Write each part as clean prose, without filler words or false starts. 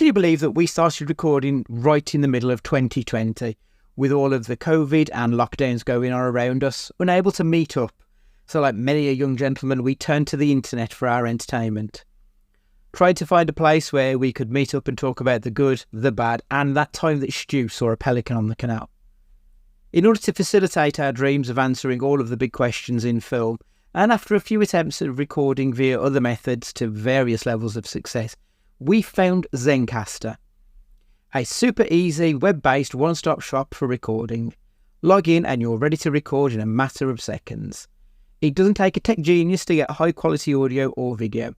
you believe that we started recording right in the middle of 2020 with all of the COVID and lockdowns going on around us, unable to meet up? So like many a young gentleman, we turned to the internet for our entertainment. Tried to find a place where we could meet up and talk about the good, the bad, and that time that Stu saw a pelican on the canal. In order to facilitate our dreams of answering all of the big questions in film, and after a few attempts at recording via other methods to various levels of success, we found Zencastr, a super easy web-based one-stop shop for recording. Log in and you're ready to record in a matter of seconds. It doesn't take a tech genius to get high quality audio or video.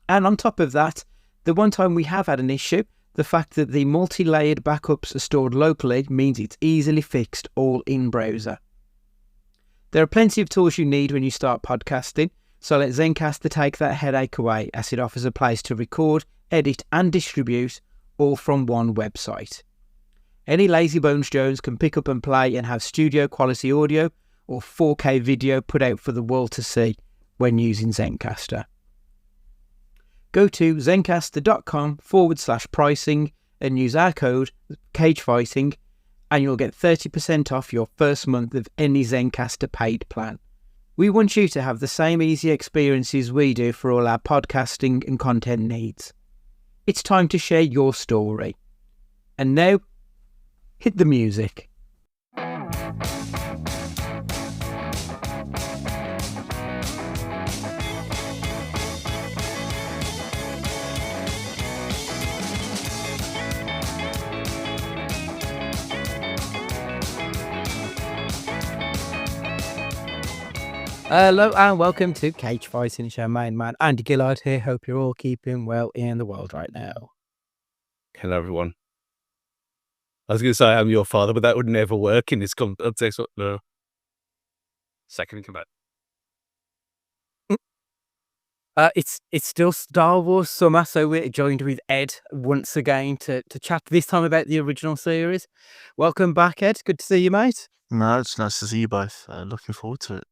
And on top of that, the one time we have had an issue, the fact that the multi-layered backups are stored locally means it's easily fixed all in browser. There are plenty of tools you need when you start podcasting, so let Zencastr take that headache away, as it offers a place to record, edit and distribute all from one website. Any lazy bones Jones can pick up and play and have studio quality audio or 4K video put out for the world to see when using Zencastr. Go to zencastr.com/pricing and use our code CAGEFIGHTING and you'll get 30% off your first month of any Zencastr paid plan. We want you to have the same easy experiences we do for all our podcasting and content needs. It's time to share your story. And now, hit the music. Hello and welcome to Cage Fighting. It's your main man Andy Gillard here. Hope you're all keeping well in the world right now. Hello, everyone. I was going to say I'm your father, but that would never work in this context. No. Second in command. It's still Star Wars summer, so we're joined with Ed once again to chat this time about the original series. Welcome back, Ed. Good to see you, mate. No, it's nice to see you both. Looking forward to it.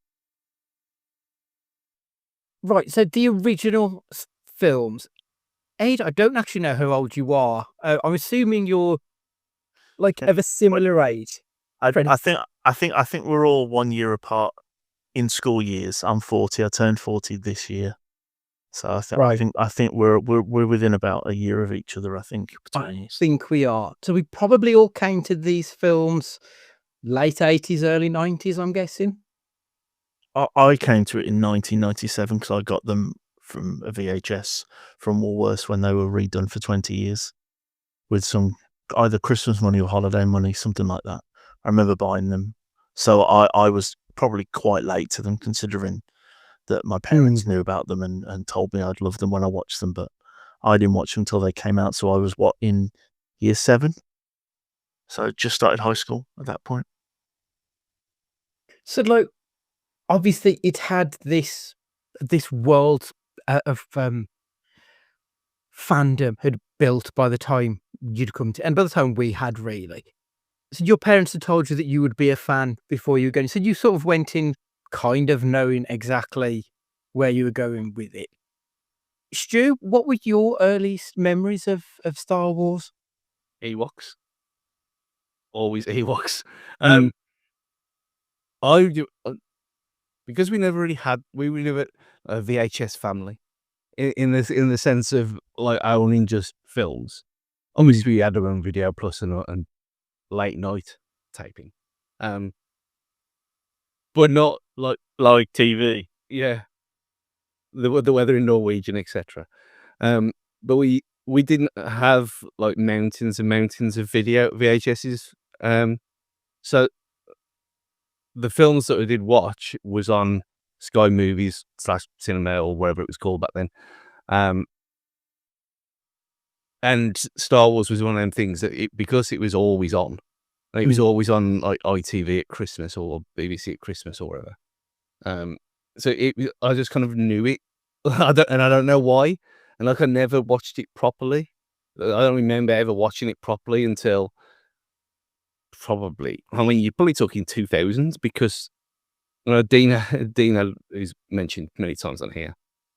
Right, so the original films. Ed, I don't actually know how old you are. I'm assuming you're like of a similar age. I think we're all 1 year apart in school years. I'm 40. I turned 40 this year, so I think we're within about a year of each other. I think I think we are. So we probably all came to these films late 80s, early 90s. I'm guessing. I came to it in 1997 because I got them from a VHS from Woolworths when they were redone for 20 years with some either Christmas money or holiday money, something like that. I remember buying them. So I was probably quite late to them, considering that my parents knew about them and told me I'd love them when I watched them, but I didn't watch them until they came out. So I was, in year 7? So I just started high school at that point. So, like, obviously, it had this world of fandom had built by the time you'd come to, and by the time we had, really. So your parents had told you that you would be a fan before you were going. So you sort of went in kind of knowing exactly where you were going with it. Stu, what were your earliest memories of Star Wars? Ewoks. Always Ewoks. Because we never really had, we were never a VHS family in the sense of like owning just films. Obviously, we had our own video plus and late night taping, but not like TV. Yeah, the weather in Norwegian, etc. But we didn't have like mountains and mountains of video VHSs. So the films that I did watch was on Sky Movies / Cinema or wherever it was called back then. And Star Wars was one of them things that because it was always on, it was always on like ITV at Christmas or BBC at Christmas or whatever. So I just kind of knew it. I don't know why. And like I never watched it properly. I don't remember ever watching it properly until probably, you're probably talking 2000s because Dina, who's mentioned many times on here,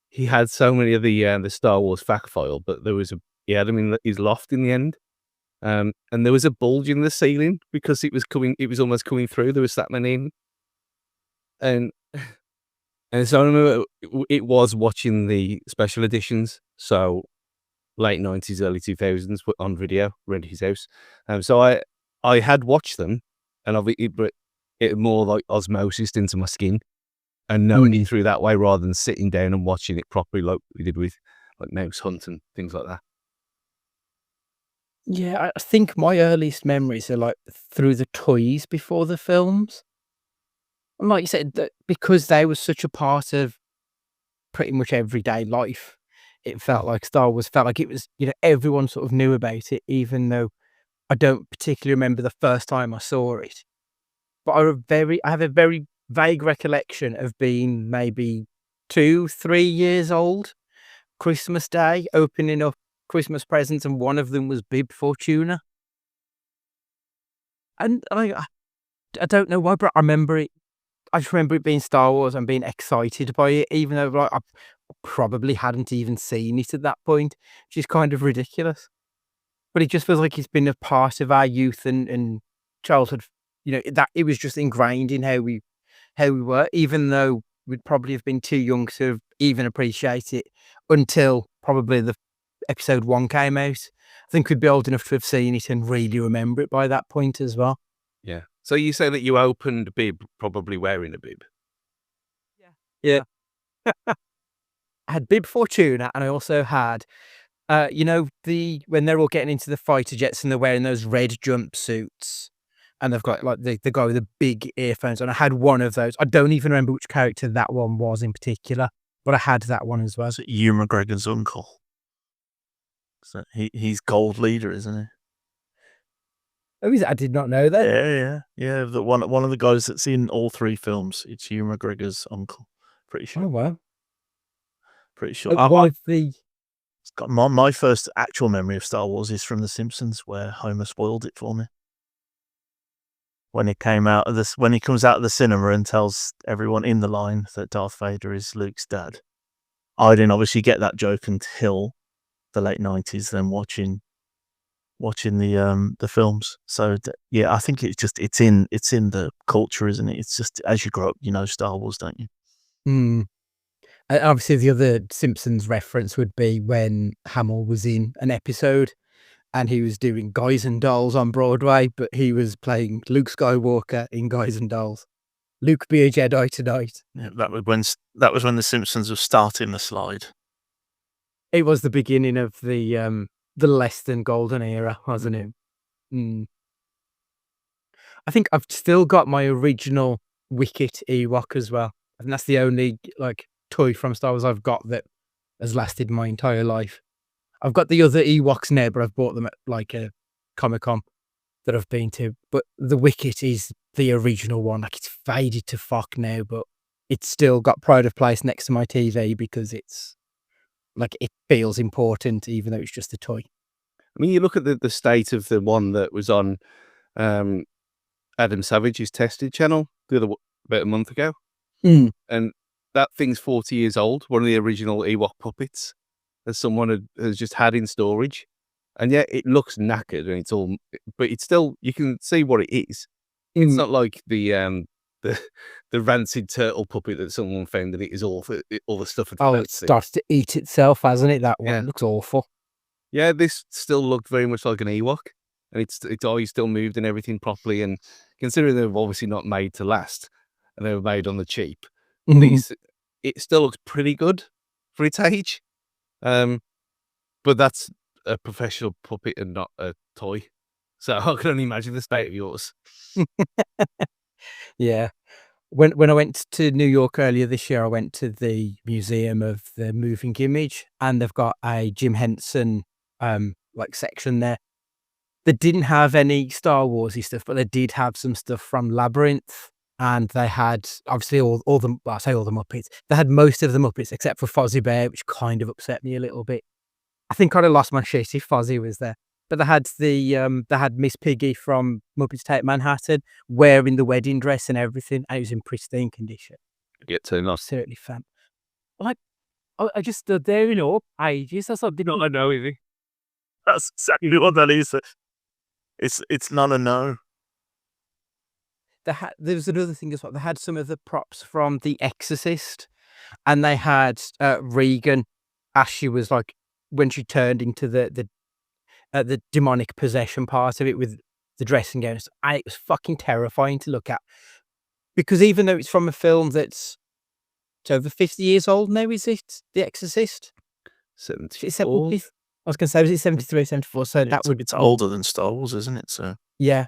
he had so many of the Star Wars fact file, but there was he had him in his loft in the end. And there was a bulge in the ceiling because it was almost coming through. There was that many in. And so I remember it was watching the special editions. So late 90s, early 2000s on video, rented his house. So I had watched them, and it more like osmosis into my skin and knowing it through that way rather than sitting down and watching it properly like we did with like Mouse Hunt and things like that. Yeah, I think my earliest memories are like through the toys before the films. And like you said, that because they were such a part of pretty much everyday life, it felt like Star Wars felt like it was, everyone sort of knew about it, even though I don't particularly remember the first time I saw it. But I have a very vague recollection of being maybe 2, 3 years old, Christmas Day, opening up Christmas presents, and one of them was Bib Fortuna. And I don't know why, but I remember it. I just remember it being Star Wars and being excited by it, even though I probably hadn't even seen it at that point, which is kind of ridiculous. But it just feels like it's been a part of our youth and childhood. That it was just ingrained in how we were, even though we'd probably have been too young to even appreciate it until probably the episode 1 came out. I think we'd be old enough to have seen it and really remember it by that point as well. Yeah. So you say that you opened Bib probably wearing a bib? Yeah. I had Bib Fortuna, and I also had, when they're all getting into the fighter jets and they're wearing those red jumpsuits, and they've got like the guy with the big earphones on. I had one of those. I don't even remember which character that one was in particular, but I had that one as well. Was it Ewan McGregor's uncle? So he's Gold Leader, isn't he? Oh, is it? I did not know that. Yeah. The one of the guys that's in all 3 films. It's Ewan McGregor's uncle. Pretty sure. Oh wow. Pretty sure. It's got my first actual memory of Star Wars is from The Simpsons, where Homer spoiled it for me. When he comes out of the cinema and tells everyone in the line that Darth Vader is Luke's dad. I didn't obviously get that joke until the late 90s, then watching the films. So I think it's in the culture, isn't it? It's just as you grow up, Star Wars, don't you? And obviously, the other Simpsons reference would be when Hamill was in an episode and he was doing Guys and Dolls on Broadway, but he was playing Luke Skywalker in Guys and Dolls. Luke, be a Jedi tonight. Yeah, that was when the Simpsons were starting the slide. It was the beginning of the less than golden era, wasn't it? I think I've still got my original Wicket Ewok as well. I think that's the only toy from Star Wars I've got that has lasted my entire life. I've got the other Ewoks now, but I've bought them at a Comic-Con that I've been to. But the Wicket is the original one. It's faded to fuck now, but it's still got pride of place next to my TV because it's it feels important, even though it's just a toy. I mean, you look at the state of the one that was on Adam Savage's Tested channel about a month ago. And that thing's 40 years old, one of the original Ewok puppets that someone has just had in storage. And yet it looks knackered and but it's still, you can see what it is. It's not like the rancid turtle puppet that someone found, and it is all the stuff. It starts to eat itself, hasn't it? That one looks awful. Yeah, this still looked very much like an Ewok, and it's always still moved and everything properly. And considering they're obviously not made to last, and they were made on the cheap, it still looks pretty good for its age. But that's a professional puppet and not a toy. So I can only imagine the state of yours. Yeah. When I went to New York earlier this year, I went to the Museum of the Moving Image, and they've got a Jim Henson section there. They didn't have any Star Warsy stuff, but they did have some stuff from Labyrinth, and they had obviously all the Muppets. They had most of the Muppets except for Fozzie Bear, which kind of upset me a little bit. I think I'd have lost my shit if Fozzie was there. But they had Miss Piggy from Muppets Take Manhattan wearing the wedding dress and everything, and it was in pristine condition. Get to not Certainly fan. I just stood there in awe ages. I know, is he? That's exactly what that is. It's not a no. There was another thing as well. They had some of the props from The Exorcist, and they had Regan as she was like when she turned into the demonic possession part of it with the dressing gowns. And it was fucking terrifying to look at because even though it's from a film that's it's over 50 years old now, is it? The Exorcist? Is it 74. I was going to say, was it 73, 74? So that would It's older than Star Wars, isn't it? So yeah.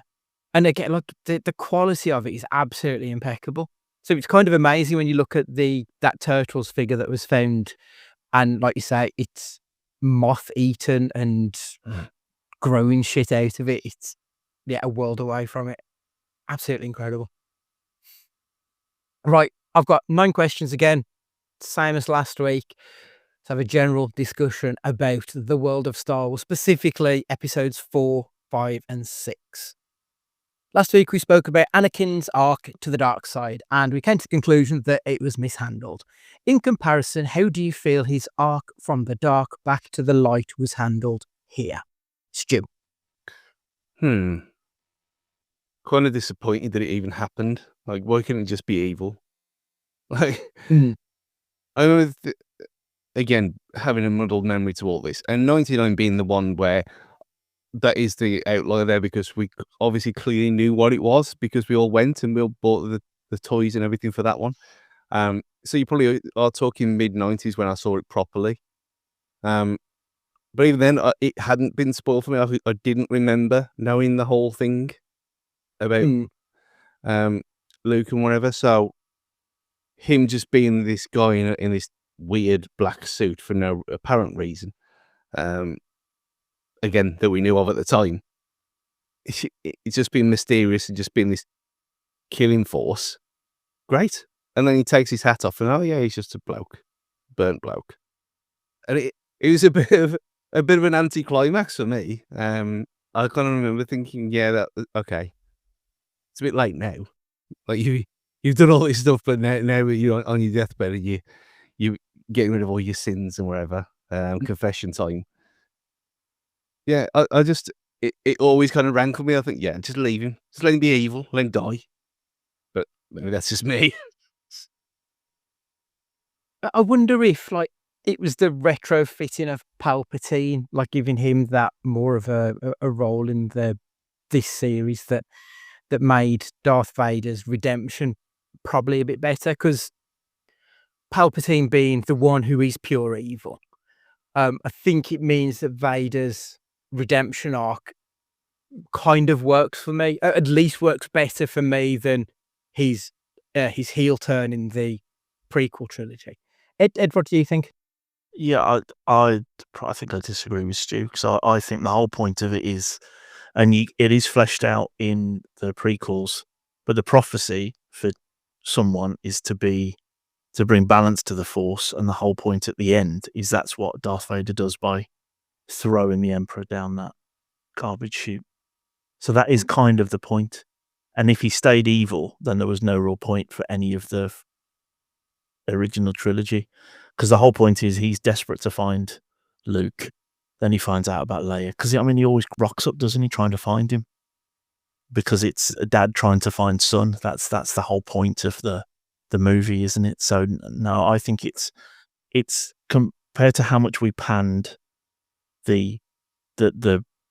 And again, like the quality of it is absolutely impeccable. So it's kind of amazing when you look at that Turtles figure that was found, and like you say, it's moth eaten and growing shit out of it. It's a world away from it. Absolutely incredible. Right, I've got 9 questions again, same as last week. Let's have a general discussion about the world of Star Wars, specifically episodes 4, 5, and 6. Last week, we spoke about Anakin's arc to the dark side, and we came to the conclusion that it was mishandled. In comparison, how do you feel his arc from the dark back to the light was handled here? Stu. Kind of disappointed that it even happened. Like, why couldn't it just be evil? Like, I know, again, having a muddled memory to all this, and 99 being the one where that is the outlier there because we obviously clearly knew what it was because we all went and we all bought the toys and everything for that one. So you probably are talking mid-90s when I saw it properly. But even then, it hadn't been spoiled for me. I didn't remember knowing the whole thing about Luke and whatever. So him just being this guy in this weird black suit for no apparent reason, again, that we knew of at the time, it's just been mysterious and just been this killing force. Great. And then he takes his hat off and, oh yeah, he's just a bloke. Burnt bloke. And it was a bit of an anticlimax for me. I kind of remember thinking, yeah, okay. It's a bit late now. Like you've done all this stuff, but now you're on your deathbed and you getting rid of all your sins and whatever. Confession time. Yeah, I just it always kind of rankled me. I think, yeah, just leave him. Just let him be evil, let him die. But maybe that's just me. I wonder if like it was the retrofitting of Palpatine, like giving him that more of a role in this series that made Darth Vader's redemption probably a bit better, because Palpatine being the one who is pure evil, I think it means that Vader's redemption arc kind of works for me, at least works better for me than his heel turn in the prequel trilogy. Ed, what do you think? Yeah, I think I disagree with Stu because I think the whole point of it is, and it is fleshed out in the prequels, but the prophecy for someone is to bring balance to the Force, and the whole point at the end is that's what Darth Vader does by throwing the Emperor down that garbage chute. So that is kind of the point. And if he stayed evil, then there was no real point for any of the original trilogy, because the whole point is he's desperate to find Luke. Then he finds out about Leia, because I mean he always rocks up, doesn't he, trying to find him, because it's a dad trying to find son. That's the whole point of the movie, isn't it? So no, I think it's compared to how much we panned the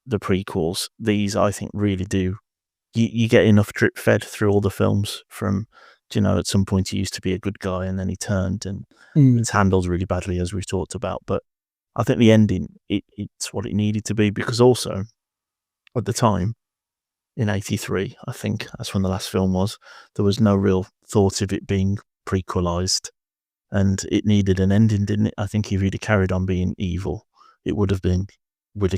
prequels, these I think really do. You get enough drip fed through all the films from, at some point he used to be a good guy and then he turned, and it's handled really badly, as we've talked about. But I think the ending, it's what it needed to be, because also at the time in 83, I think that's when the last film was, there was no real thought of it being prequelized, and it needed an ending, didn't it? I think if he'd have carried on being evil, it would have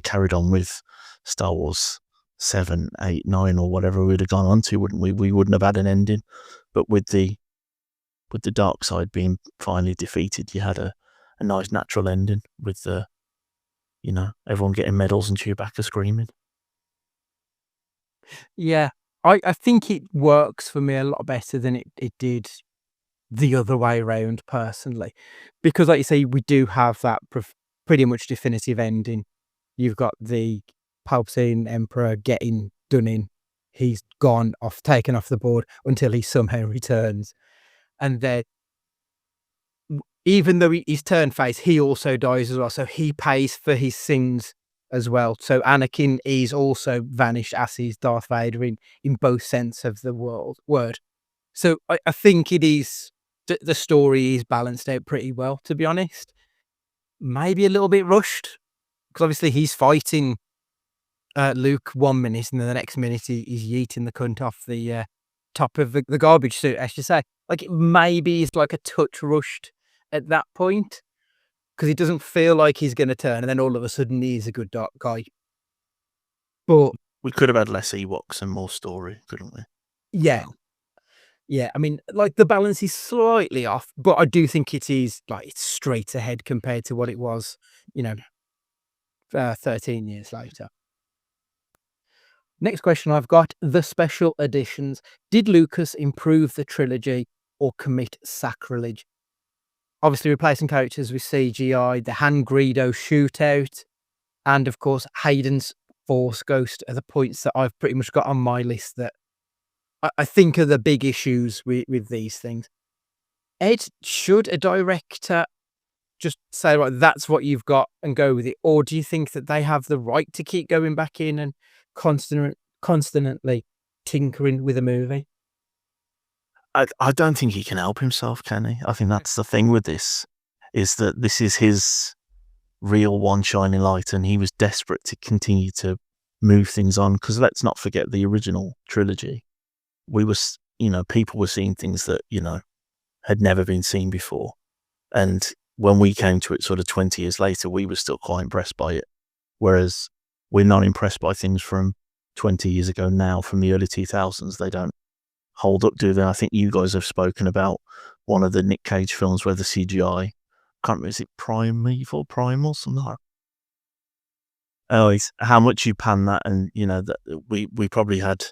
carried on with Star Wars 7, 8, 9 or whatever we'd have gone on to, wouldn't we? We wouldn't have had an ending. But with the dark side being finally defeated, you had a nice natural ending with the, everyone getting medals and Chewbacca screaming. Yeah, I think it works for me a lot better than it did the other way around, personally, because like you say, we do have that pretty much definitive ending you've got the Palpatine Emperor getting done in. He's taken off the board until he somehow returns. And then, even though he's turned face, he also dies as well. So he pays for his sins as well. So Anakin is also vanished as is Darth Vader in both sense of the word. So I think it is, the story is balanced out pretty well, to be honest. Maybe a little bit rushed, because obviously he's fighting Luke 1 minute, and then the next minute he's yeeting the cunt off the top of the garbage suit, as you say. Like, maybe it's like a touch rushed at that point, because he doesn't feel like he's going to turn, and then all of a sudden he's a good dark guy. But we could have had less Ewoks and more story, couldn't we? Yeah. Yeah, I mean, like, the balance is slightly off, but I do think it is, like, it's straight ahead compared to what it was, 13 years later. Next question I've got, the special editions. Did Lucas improve the trilogy or commit sacrilege? Obviously replacing characters with CGI, the Han Greedo shootout, and of course Hayden's Force Ghost are the points that I've pretty much got on my list that I think are the big issues with these things. Ed, should a director just say, right, that's what you've got and go with it? Or do you think that they have the right to keep going back in and constantly tinkering with a movie? I don't think he can help himself, can he? I think that's the thing with this, is that this is his real one shining light, and he was desperate to continue to move things on, because let's not forget the original trilogy. We were, people were seeing things that, had never been seen before. And when we came to it sort of 20 years later, we were still quite impressed by it. Whereas we're not impressed by things from 20 years ago now, from the early 2000s. They don't hold up, do they? I think you guys have spoken about one of the Nick Cage films where the CGI, can't remember, is it Primal, something like that? Oh, it's how much you pan that, and that we probably had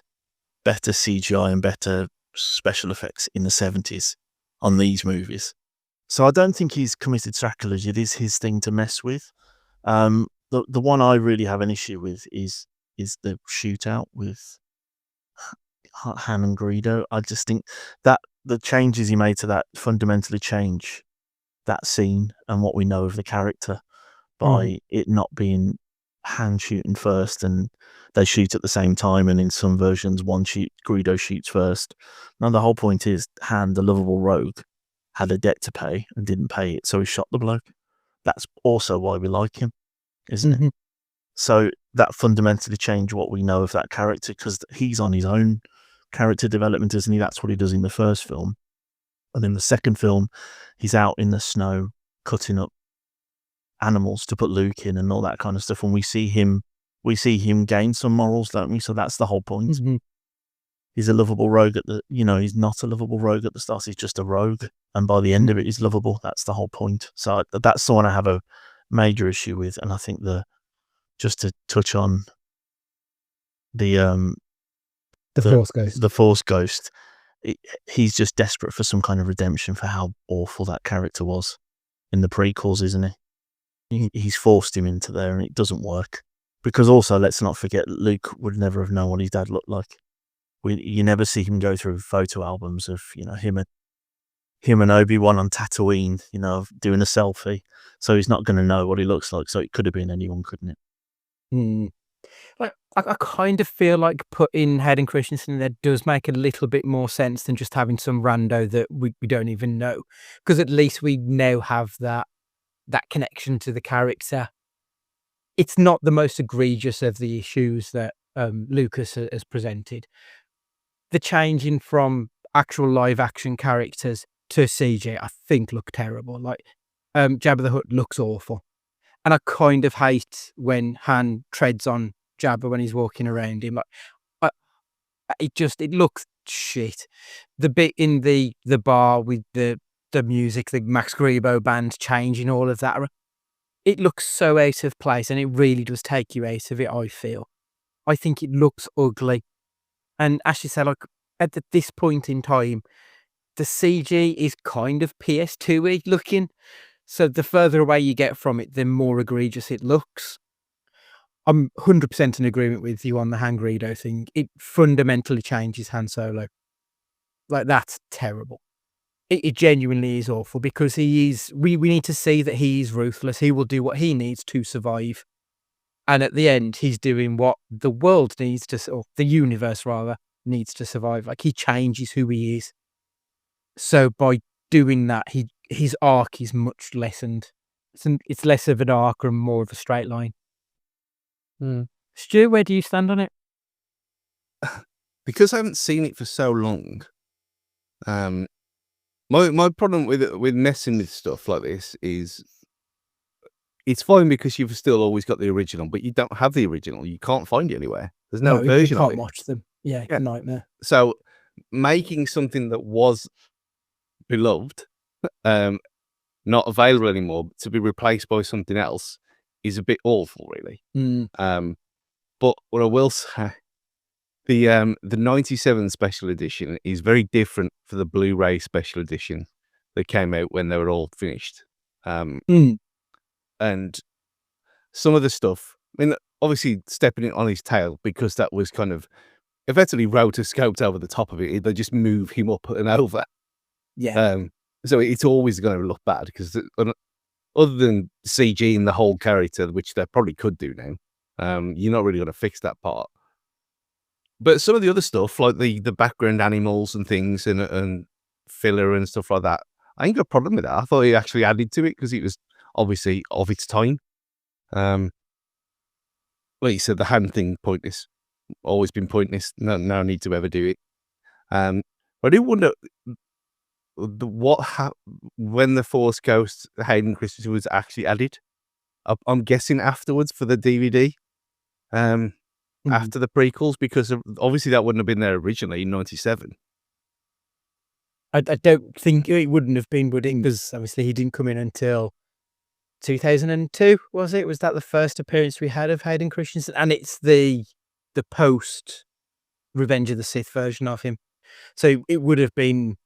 better CGI and better special effects in the 70s on these movies. So I don't think he's committed sacrilege. It is his thing to mess with. The one I really have an issue with is the shootout with Han and Greedo. I just think that the changes he made to that fundamentally change that scene and what we know of the character by it not being Han shooting first and they shoot at the same time, and in some versions Greedo shoots first. Now the whole point is Han, the lovable rogue, had a debt to pay and didn't pay it, so he shot the bloke. That's also why we like him, isn't it? So that fundamentally changed what we know of that character, because he's on his own character development, isn't he? That's what he does in the first film. And in the second film, he's out in the snow cutting up animals to put Luke in and all that kind of stuff. And we see him gain some morals, don't we? So that's the whole point. He's a lovable rogue he's not a lovable rogue at the start. He's just a rogue. And by the end of it, he's lovable. That's the whole point. So that's the one I have a major issue with. And I think just to touch on the Force Ghost. The Force Ghost, he's just desperate for some kind of redemption for how awful that character was in the prequels, isn't he? He's forced him into there, and it doesn't work. Because also, let's not forget, Luke would never have known what his dad looked like. You never see him go through photo albums of him and Obi-Wan on Tatooine, doing a selfie. So he's not going to know what he looks like. So it could have been anyone, couldn't it? I kind of feel like putting Hayden Christensen in there does make a little bit more sense than just having some rando that we don't even know, because at least we now have that connection to the character. It's not the most egregious of the issues that Lucas has presented. The changing from actual live action characters to CG, I think, look terrible. Like Jabba the Hutt looks awful, and I kind of hate when Han treads on Jabba when he's walking around him. Like, it looks shit. The bit in the bar with the music, the Max Grebo band changing, all of that, it looks so out of place, and it really does take you out of it, I feel. I think it looks ugly. And as you said, like, at this point in time, the CG is kind of PS2-y looking. So the further away you get from it, the more egregious it looks. I'm 100% in agreement with you on the Han Greedo thing. It fundamentally changes Han Solo. Like, that's terrible. It genuinely is awful because he is. We need to see that he is ruthless. He will do what he needs to survive, and at the end, he's doing what the world needs to, or the universe rather, needs to survive. Like, he changes who he is. So by doing that, his arc is much lessened. It's less of an arc and more of a straight line. Stu, where do you stand on it? Because I haven't seen it for so long. My problem with messing with stuff like this is it's fine because you've still always got the original, but you don't have the original. You can't find it anywhere. There's no version you can't of it. watch them. Yeah, it's a nightmare. So making something that was beloved, not available anymore, to be replaced by something else is a bit awful, really. But what I will say, the 97 special edition is very different for the Blu-ray special edition that came out when they were all finished. And some of the stuff, I mean, obviously stepping it on his tail, because that was kind of effectively rotoscoped over the top of it. They just move him up and over. Yeah. So it's always going to look bad because other than CG in the whole character, which they probably could do now, you're not really going to fix that part. But some of the other stuff, like the background animals and things and filler and stuff like that, I ain't got a problem with that. I thought it actually added to it because it was obviously of its time. Like you said, the hand thing, pointless. Always been pointless. No need to ever do it. I do wonder when the Force Ghost Hayden Christensen was actually added. I'm guessing afterwards for the DVD. After the prequels, because obviously that wouldn't have been there originally in 97. I don't think it wouldn't have been, would it? Because obviously he didn't come in until 2002, was it? Was that the first appearance we had of Hayden Christensen? And it's the post Revenge of the Sith version of him. So it would have been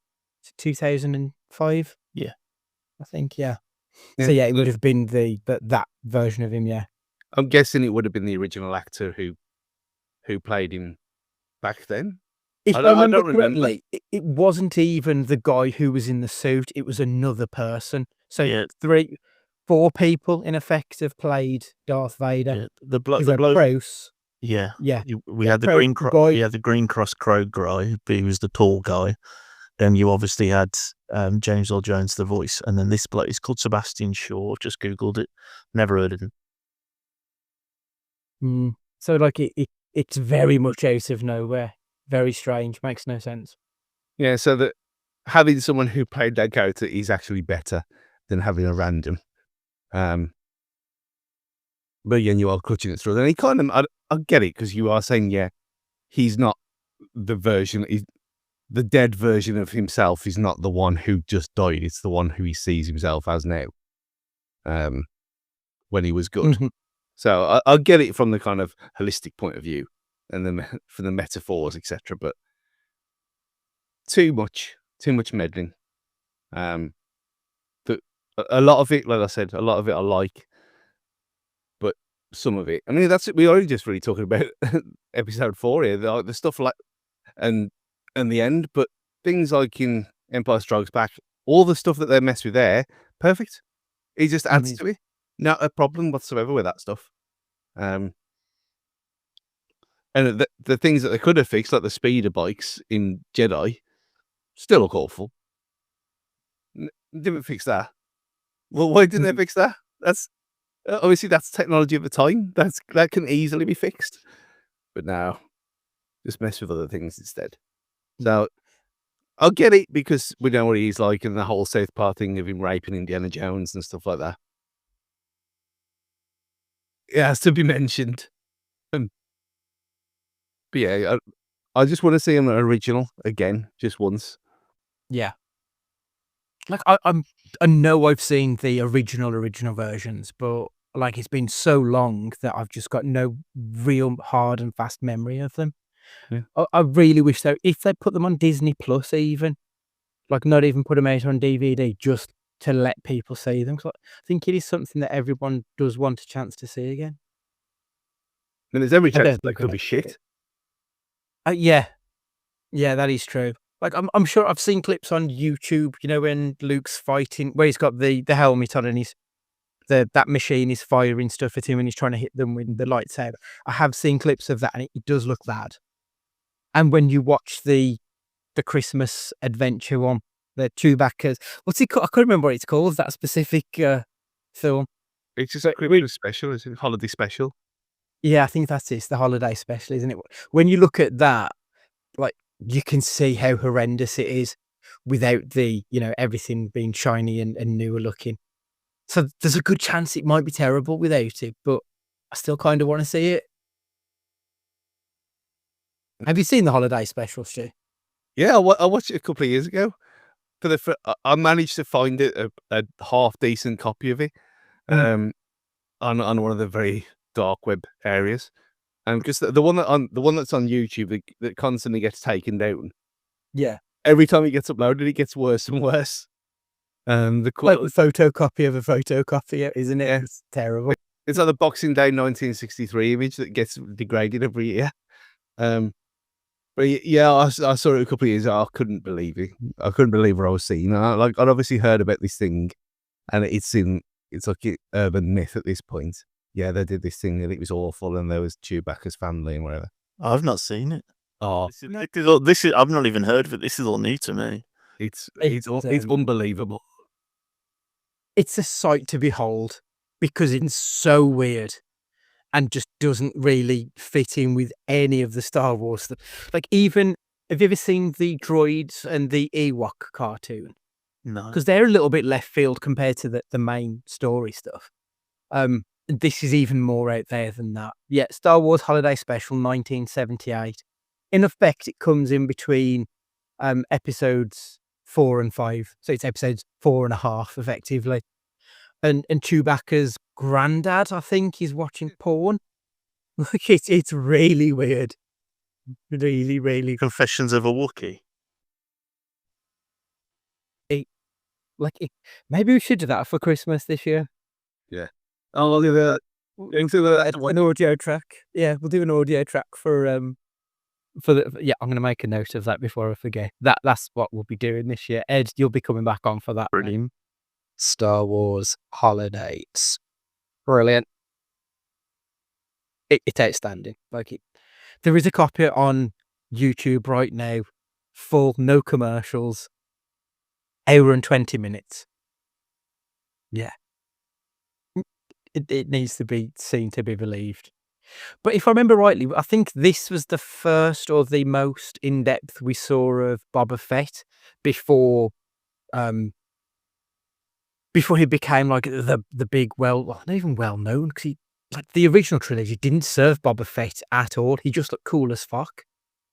2005. Yeah, I think. Yeah. So yeah, it would have been that version of him. Yeah. I'm guessing it would have been the original actor who played him back then. If I remember correctly, it wasn't even the guy who was in the suit. It was another person. So yeah, 4 people in effect have played Darth Vader. yeah. The bloke. Bruce. Yeah, yeah. We had the Green Cross. We had the Green Cross Crow guy, but he was the tall guy. Then you obviously had James Earl Jones, the voice, and then this bloke is called Sebastian Shaw. Just googled it, never heard of him. So like it's very much out of nowhere. Very strange. Makes no sense. Yeah, so that having someone who played that character is actually better than having a random. But yeah, you are clutching it through. And he kind of, I get it, because you are saying, yeah, he's not the version, the dead version of himself is not the one who just died. It's the one who he sees himself as now. When he was good. So I'll get it from the kind of holistic point of view and then for the metaphors, etc. But too much meddling. A lot of it, like I said, I like, but some of it, I mean, that's it. We already just really talking about episode 4 here, the stuff like and the end, but things like in Empire Strikes Back, all the stuff that they mess with there, perfect. It just adds to it. Not a problem whatsoever with that stuff. And the things that they could have fixed, like the speeder bikes in Jedi, still look awful. Didn't fix that. Well, why didn't they fix that? That's obviously that's technology of the time. That can easily be fixed. But now, just mess with other things instead. So I'll get it because we know what he's like, and the whole South Park thing of him raping Indiana Jones and stuff like that. It has to be mentioned. But yeah, I just want to see an original again, just once. Yeah. Like I know I've seen the original versions, but like it's been so long that I've just got no real hard and fast memory of them. Yeah. I really wish if they put them on Disney Plus, even like not even put them out on DVD, just to let people see them. 'Cause I think it is something that everyone does want a chance to see again. And there's every chance don't that think could of be it. shit. Yeah, that is true. Like, I'm sure I've seen clips on YouTube, when Luke's fighting, where he's got the helmet on and that machine is firing stuff at him and he's trying to hit them with the lightsaber. I have seen clips of that and it does look bad. And when you watch the Christmas adventure one, the Chewbacca's, what's it called? I can't remember what it's called, that specific film. It's just a Christmas special, isn't it? Holiday special. Yeah, I think that's it. It's the holiday special, isn't it? When you look at that, like, you can see how horrendous it is without the, everything being shiny and newer looking. So there's a good chance it might be terrible without it, but I still kind of want to see it. Have you seen the holiday special, Stu? Yeah, I watched it a couple of years ago. I managed to find it a half decent copy of it, on one of the very dark web areas, because the one that's on YouTube that constantly gets taken down. Yeah. Every time it gets uploaded, it gets worse and worse. Like the photocopy of a photocopy, isn't it? Yeah. It's terrible. It's like the Boxing Day 1963 image that gets degraded every year. But yeah, I saw it a couple of years ago. I couldn't believe it. I couldn't believe what I was seeing. I'd obviously heard about this thing, and it's like an urban myth at this point. Yeah, they did this thing and it was awful, and there was Chewbacca's family and whatever. I've not seen it. Oh, This is I've not even heard of it. This is all new to me. it's unbelievable. It's a sight to behold because it's so weird and just doesn't really fit in with any of the Star Wars stuff. Like, even, have you ever seen the droids and the Ewok cartoon? No. Because they're a little bit left field compared to the main story stuff. This is even more out there than that. Yeah, Star Wars Holiday Special 1978. In effect, it comes in between episodes 4 and 5. So it's episodes 4.5, effectively. And Chewbacca's granddad, I think, is watching porn. Like, it's really weird. Really, really. Confessions of a Wookiee. Maybe we should do that for Christmas this year. Yeah. Oh, look at that. An audio track. Yeah, we'll do an audio track for I'm going to make a note of that before I forget. That's what we'll be doing this year. Ed, you'll be coming back on for that. Brilliant. Star Wars Holidays. Brilliant. It's outstanding. There is a copy on YouTube right now, full, no commercials, hour and 20 minutes. Yeah. It needs to be seen to be believed. But if I remember rightly, I think this was the first or the most in-depth we saw of Boba Fett before he became like the big, not even well known, because the original trilogy didn't serve Boba Fett at all. He just looked cool as fuck,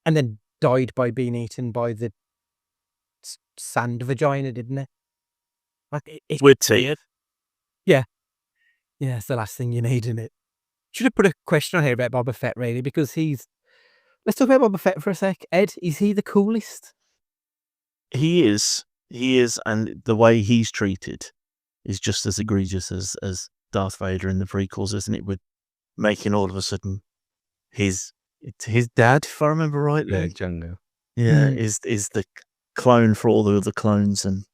and then died by being eaten by the sand vagina, didn't it? It's With teeth. Yeah, it's the last thing you need in it. Should have put a question on here about Boba Fett, really, because let's talk about Boba Fett for a sec. Ed, is he the coolest? He is, and the way he's treated is just as egregious as Darth Vader in the prequels, isn't it? With making all of a sudden his dad, if I remember rightly. Yeah, Django. Yeah, is the clone for all the other clones, and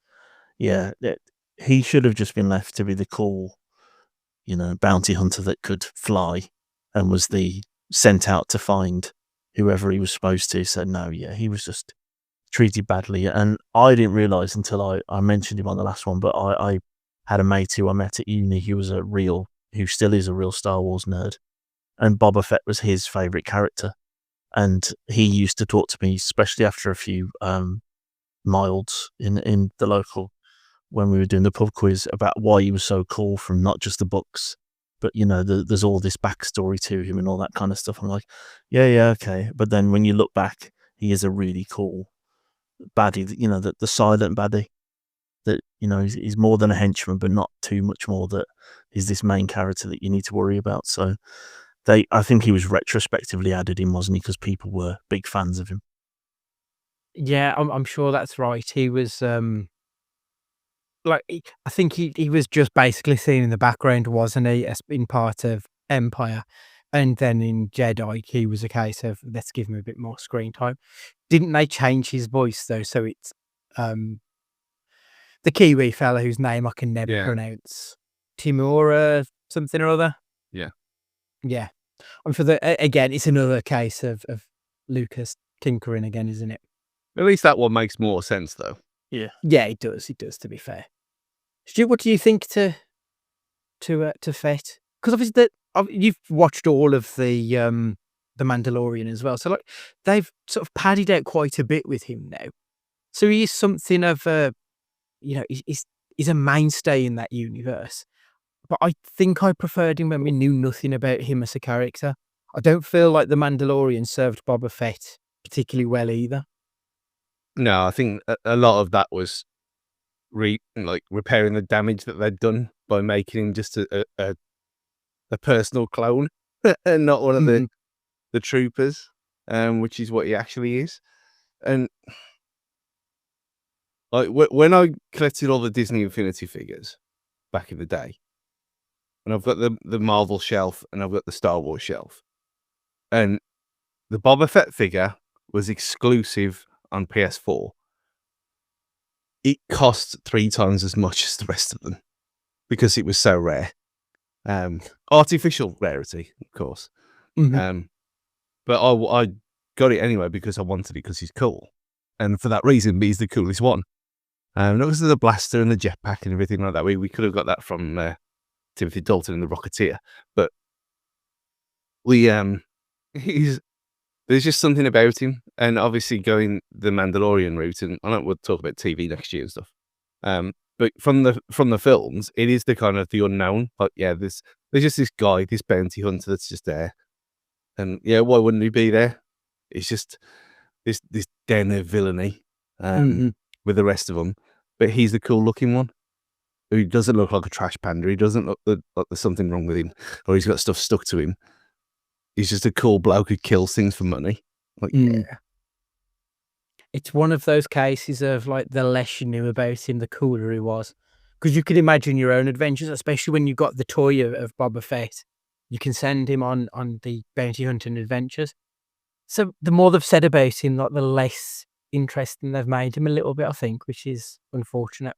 he should have just been left to be the cool, bounty hunter that could fly and was sent out to find whoever he was supposed to. So no, he was just treated badly, and I didn't realise until I mentioned him on the last one, but I had a mate who I met at uni who still is a real Star Wars nerd, and Boba Fett was his favourite character, and he used to talk to me, especially after a few milds in the local, when we were doing the pub quiz, about why he was so cool from not just the books, but there's all this backstory to him and all that kind of stuff. I'm like, yeah, okay. But then when you look back, he is a really cool baddie, the silent baddie that, he's more than a henchman, but not too much more that he's this main character that you need to worry about. So I think he was retrospectively added in, wasn't he? Because people were big fans of him. Yeah, I'm sure that's right. He was, I think he was just basically seen in the background, wasn't he, as being part of Empire. And then in Jedi, he was a case of let's give him a bit more screen time. Didn't they change his voice though? So it's the Kiwi fella whose name I can never pronounce, Timura something or other. Yeah. Yeah. And for again, it's another case of Lucas tinkering again, isn't it? At least that one makes more sense, though. Yeah. Yeah, it does. It does. To be fair, Stu, what do you think to Fett? Because obviously you've watched all of the Mandalorian as well, so like they've sort of padded out quite a bit with him now. So he is something of a, he's a mainstay in that universe. But I think I preferred him when we knew nothing about him as a character. I don't feel like the Mandalorian served Boba Fett particularly well either. No, I think a lot of that was repairing the damage that they'd done by making him just a personal clone and not one of the troopers, which is what he actually is. And like when I collected all the Disney Infinity figures back in the day, and I've got the Marvel shelf and I've got the Star Wars shelf, and the Boba Fett figure was exclusive on PS4. It cost 3 times as much as the rest of them because it was so rare. Artificial rarity, of course. But I got it anyway because I wanted it because he's cool. And for that reason, he's the coolest one. Not because of the blaster and the jetpack and everything like that. We could have got that from Timothy Dalton in The Rocketeer. But there's just something about him. And obviously going the Mandalorian route, and I know we'll talk about TV next year and stuff. But from the films, it is the kind of the unknown. Like, there's just this guy, this bounty hunter that's just there. And why wouldn't he be there? It's just this den of villainy with the rest of them. But he's the cool looking one. He doesn't look like a trash panda. He doesn't look like there's something wrong with him or he's got stuff stuck to him. He's just a cool bloke who kills things for money. Like, It's one of those cases of like the less you knew about him, the cooler he was. Because you could imagine your own adventures, especially when you got the toy of Boba Fett. You can send him on the bounty hunting adventures. So the more they've said about him, like the less interesting they've made him a little bit, I think, which is unfortunate.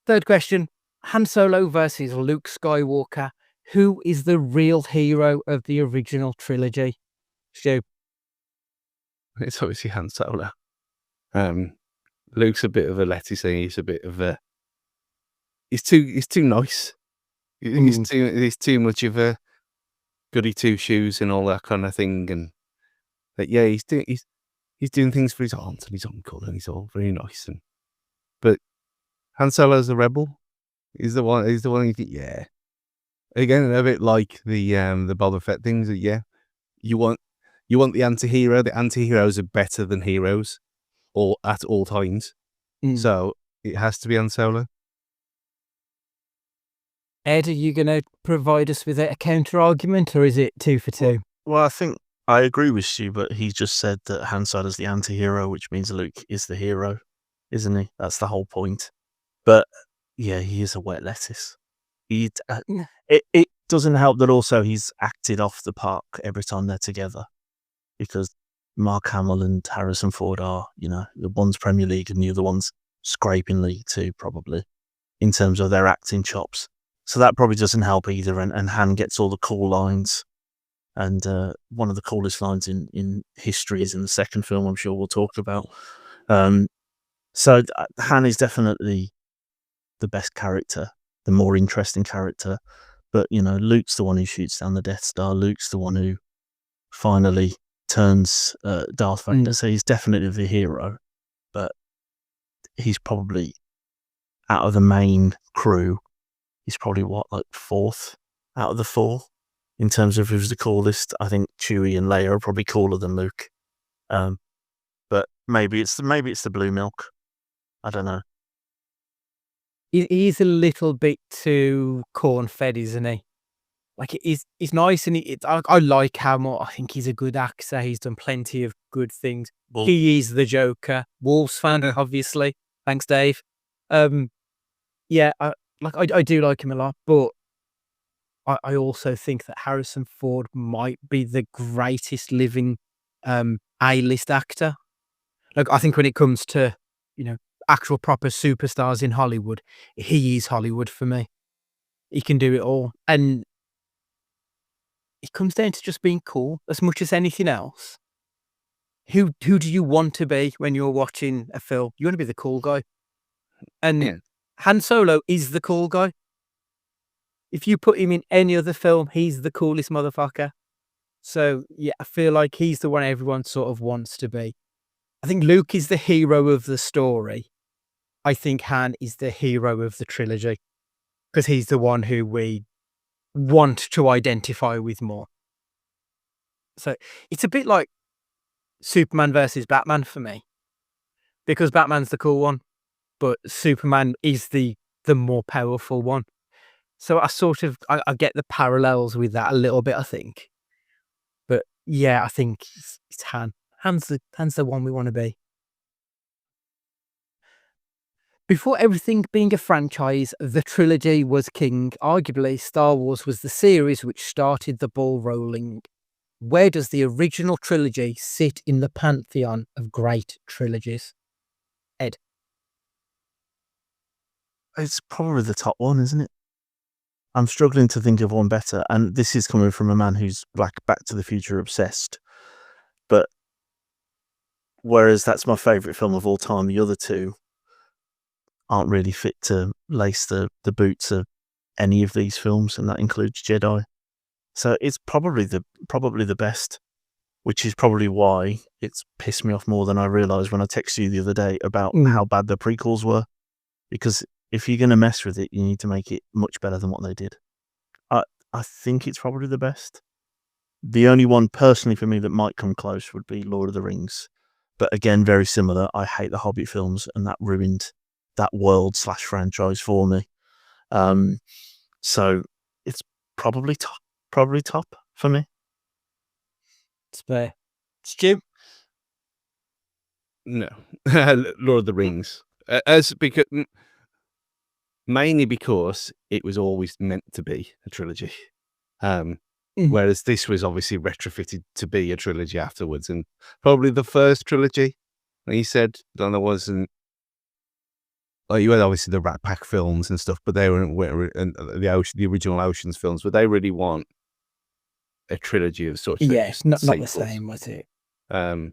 Third question, Han Solo versus Luke Skywalker. Who is the real hero of the original trilogy? Stu? It's obviously Han Solo. Luke's a bit of a lettuce. He's a bit of a. He's too nice. He's too much of a goody two shoes and all that kind of thing. And he's doing things for his aunt and his uncle, and he's all very nice. But Han Solo's the rebel. He's the one. He's the one. Again, a bit like the Boba Fett things. You want the anti-hero. The anti-heroes are better than heroes, at all times. So it has to be Han Solo. Ed, are you going to provide us with a counter argument, or is it 2 for 2? Well, I think I agree with Stu, but he just said that Han Solo's the anti-hero, which means Luke is the hero, isn't he? That's the whole point. But yeah, he is a wet lettuce. It doesn't help that also he's acted off the park every time they're together, because Mark Hamill and Harrison Ford are, the one's Premier League and the other one's scraping League 2, probably, in terms of their acting chops. So that probably doesn't help either. And Han gets all the cool lines. And one of the coolest lines in history is in the second film, I'm sure we'll talk about. So Han is definitely the best character, the more interesting character. But, Luke's the one who shoots down the Death Star. Luke's the one who finally turns Darth Vader. So he's definitely the hero. But he's probably, out of the main crew, he's probably fourth out of the 4 in terms of who's the coolest. I think Chewie and Leia are probably cooler than Luke. But maybe it's the blue milk. I don't know. He's a little bit too corn-fed, isn't he? Like, he's nice, and I like how much. I think he's a good actor. He's done plenty of good things. Well, he is the Joker. Wolves fan, obviously. Thanks, Dave. I do like him a lot, but I also think that Harrison Ford might be the greatest living A-list actor. Like, I think when it comes to, actual proper superstars in Hollywood, he is Hollywood for me. He can do it all. And it comes down to just being cool as much as anything else. Who do you want to be when you're watching a film? You want to be the cool guy. And Yeah. Han Solo is the cool guy. If you put him in any other film, he's the coolest motherfucker. So, yeah, I feel like he's the one everyone sort of wants to be. I think Luke is the hero of the story. I think Han is the hero of the trilogy because he's the one who we want to identify with more. So it's a bit like Superman versus Batman for me, because Batman's the cool one, but Superman is the more powerful one. So I get the parallels with that a little bit, I think. But yeah, I think it's Han. Han's the one we want to be. Before everything being a franchise, the trilogy was king. Arguably, Star Wars was the series which started the ball rolling. Where does the original trilogy sit in the pantheon of great trilogies? Ed? It's probably the top one, isn't it? I'm struggling to think of one better, and this is coming from a man who's like Back to the Future obsessed. But whereas that's my favourite film of all time, the other two aren't really fit to lace the boots of any of these films, and that includes Jedi. So it's probably the best, which is probably why it's pissed me off more than I realised when I texted you the other day about how bad the prequels were. Because if you're going to mess with it, you need to make it much better than what they did. I think it's probably the best. The only one personally for me that might come close would be Lord of the Rings. But again, very similar. I hate the Hobbit films, and that ruined that world/franchise for me. So it's probably top for me. It's fair. Stu? No, Lord of the Rings. Mainly because it was always meant to be a trilogy. Whereas this was obviously retrofitted to be a trilogy afterwards, and probably the first trilogy. Like you said, there wasn't. Like, you had obviously the Rat Pack films and stuff, but they weren't, and the original Ocean's films, but they really want a trilogy of such. Yes, not the same, was it? But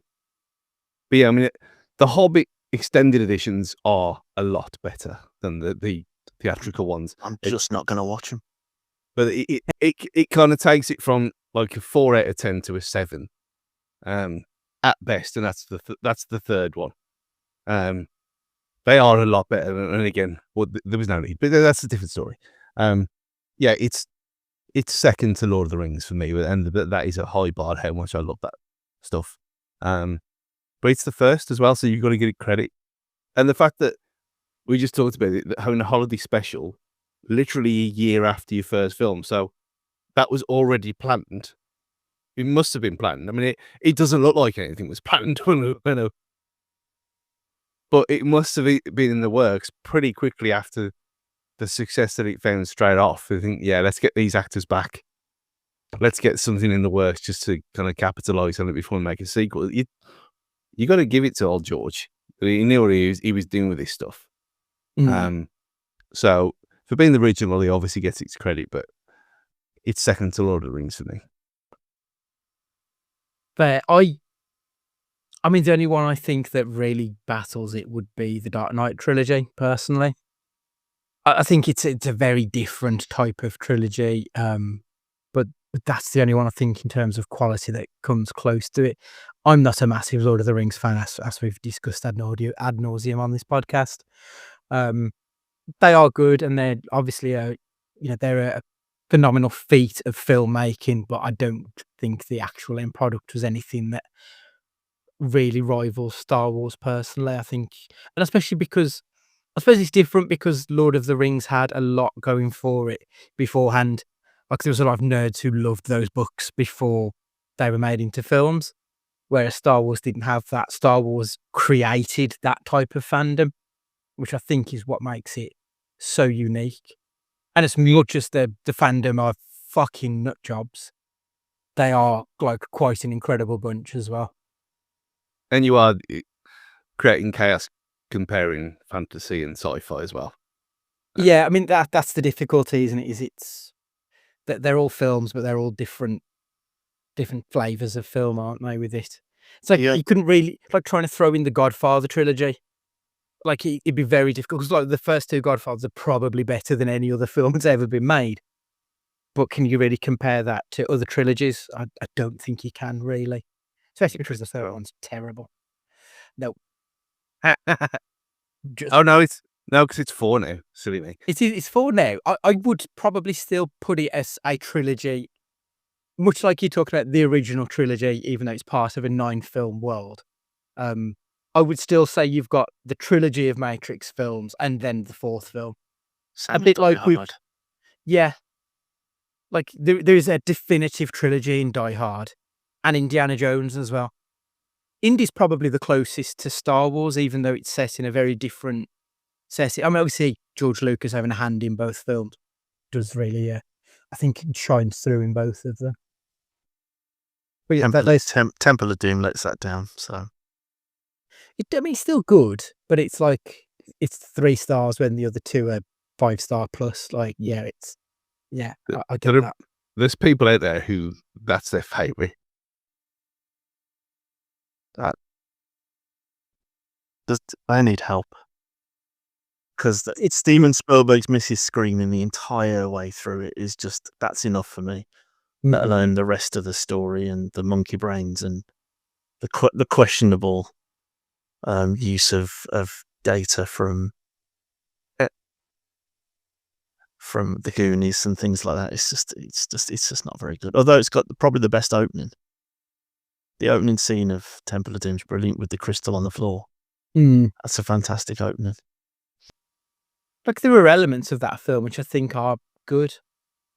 yeah, I mean, the Hobbit extended editions are a lot better than the theatrical ones. I'm just not going to watch them. But it kind of takes it from like a 4 out of 10 to a 7, at best, and that's the third one. They are a lot better, and again, well, there was no need, but that's a different story. Yeah, it's second to Lord of the Rings for me, and that is a high bar. How much I love that stuff. But it's the first as well, so you've got to give it credit. And the fact that we just talked about it, having a holiday special literally a year after your first film, so that was already planned. It must have been planned. I mean, it doesn't look like anything was planned, but it must have been in the works pretty quickly after the success that it found straight off. I think, yeah, let's get these actors back. Let's get something in the works just to kind of capitalize on it before we make a sequel. You got to give it to old George. He knew what he was doing with this stuff. So for being the original, he obviously gets its credit, but it's second to Lord of the Rings for me. But I mean, the only one I think that really battles it would be the Dark Knight trilogy, personally. I think it's a very different type of trilogy, but that's the only one I think in terms of quality that comes close to it. I'm not a massive Lord of the Rings fan, as we've discussed ad nauseum on this podcast. They are good, and they're obviously they're a phenomenal feat of filmmaking, but I don't think the actual end product was anything that really rivals Star Wars personally. I think, and especially because I suppose it's different because Lord of the Rings had a lot going for it beforehand. Like, there was a lot of nerds who loved those books before they were made into films, whereas Star Wars didn't have that. Star Wars created that type of fandom, which I think is what makes it so unique. And as much as the fandom fucking nut jobs. They are like quite an incredible bunch as well. And you are creating chaos comparing fantasy and sci-fi as well. Yeah, I mean that's the difficulty, isn't it? It's that they're all films, but they're all different flavors of film, aren't they? With it, it's like you couldn't really like trying to throw in the Godfather trilogy. Like it'd be very difficult because like the first two Godfathers are probably better than any other film that's ever been made. But can you really compare that to other trilogies? I don't think you can really, especially because the third one's terrible. No, Oh no, because it's 4 now. Silly me. It's 4 now. I would probably still put it as a trilogy, much like you talked about the original trilogy, even though it's part of a 9-film world. I would still say you've got the trilogy of Matrix films and then the 4th film. A bit like yeah, like there's a definitive trilogy in Die Hard and Indiana Jones as well. Indy's probably the closest to Star Wars, even though it's set in a very different setting. I mean, obviously George Lucas having a hand in both films does really, I think it shines through in both of them. But yeah, Temple of Doom lets that down. So I mean, it's still good, but it's like it's 3 stars when the other 2 are 5-star plus. Like, I get that. There's people out there who that's their favorite. I need help because it's Steven Spielberg's Mrs. Screaming the entire way through it is just that's enough for me. Let alone the rest of the story and the monkey brains and the questionable use of data from the Goonies and things like that. It's just not very good. Although it's got probably the best opening. The opening scene of Temple of Doom is brilliant with the crystal on the floor. That's a fantastic opening. Like there are elements of that film which I think are good,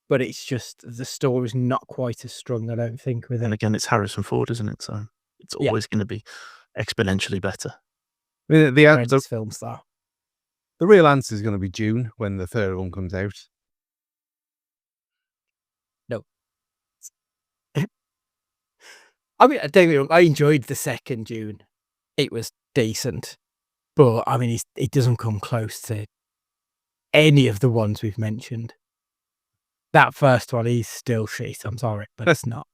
but it's just the story's not quite as strong, I don't think, with it. And again, it's Harrison Ford, isn't it? So it's always going to be exponentially better. I mean, the film star. The real answer is going to be June when the third one comes out. No. I mean, don't get me wrong, I enjoyed the second June. It was decent. But, I mean, it doesn't come close to any of the ones we've mentioned. That first one is still shit. I'm sorry, but it's not.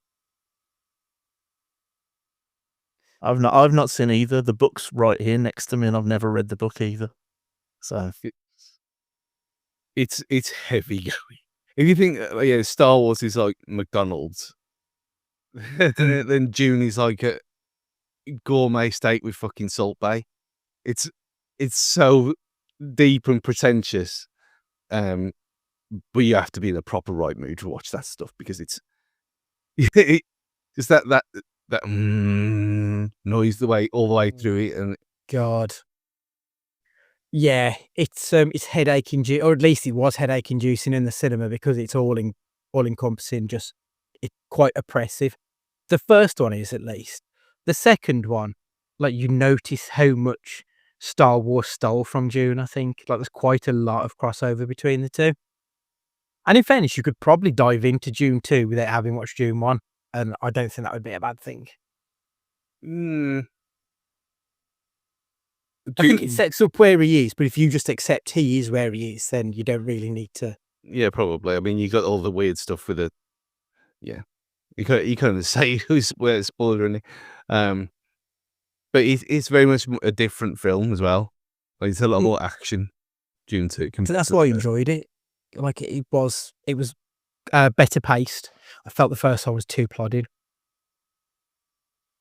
I've not seen either. The book's right here next to me, and I've never read the book either. So it's heavy going. If you think, Star Wars is like McDonald's, then June is like a gourmet steak with fucking Salt Bae. It's so deep and pretentious, but you have to be in a proper right mood to watch that stuff because it's just that noise all the way through it, and God, yeah, it's headache inducing, or at least it was headache inducing in the cinema because it's all encompassing. Just it's quite oppressive. The first one is, at least. The second one, like you notice how much Star Wars stole from June. I think like there's quite a lot of crossover between the two. And in fairness, you could probably dive into June 2 without having watched June 1. And I don't think that would be a bad thing. I think it sets up where he is, but if you just accept he is where he is, then you don't really need to. Yeah, probably. I mean, you got all the weird stuff with it. Yeah. You can't say who's where it's spoiling it. But it's very much a different film as well. Like, it's a lot more action, June 2. So that's why I enjoyed it. Like it was better paced. I felt the first one was too plodding.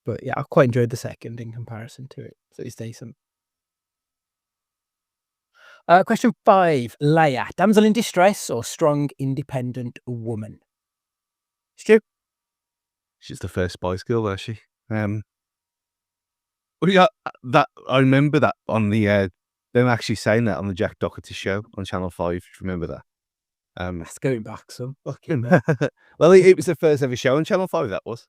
But yeah, I quite enjoyed the second in comparison to it. So it's decent. Question 5. Leia, damsel in distress or strong, independent woman? Stu? She's the first Spice Girl, is she? Yeah, that I remember that on the them actually saying that on the Jack Doherty show on Channel 5. Do you remember that? That's going back some. Well, it was the first ever show on Channel 5. That was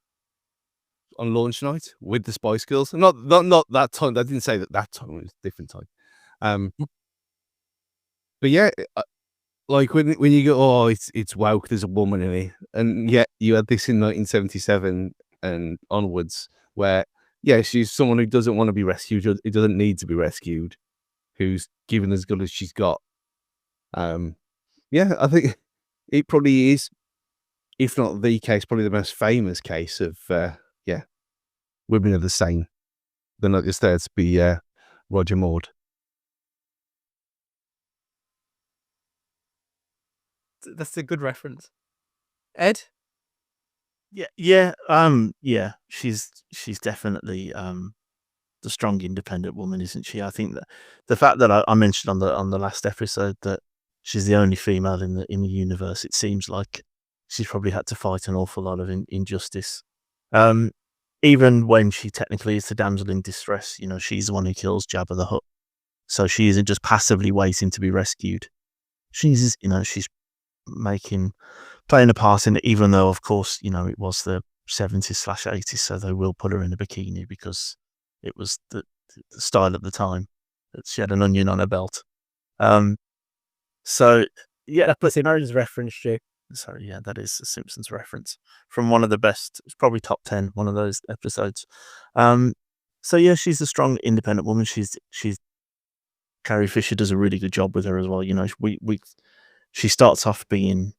on launch night with the Spice Girls. Not that time. I didn't say that time. It was a different time. But yeah, like when you go, oh, it's woke. There's a woman in it, and yet you had this in 1977 and onwards, where she's someone who doesn't want to be rescued. Who doesn't need to be rescued. Who's given as good as she's got. I think it probably is, if not the case, probably the most famous case of women are the same. They're not just there to be Roger Maud. That's a good reference. Ed? Yeah. She's definitely the strong, independent woman, isn't she? I think that the fact that I mentioned on the last episode that she's the only female in the universe, it seems like she's probably had to fight an awful lot of injustice. Even when she technically is the damsel in distress, she's the one who kills Jabba the Hutt, so she isn't just passively waiting to be rescued. She's playing a part in it, even though, of course, it was the 70s/80s, so they will put her in a bikini because it was the style at the time. That she had an onion on her belt. So yeah, That's Simpsons reference, Stu. sorry, yeah, that is a Simpsons reference from one of the best. It's probably top 10, one of those episodes. So yeah, she's a strong, independent woman. She's Carrie Fisher does a really good job with her as well. She starts off being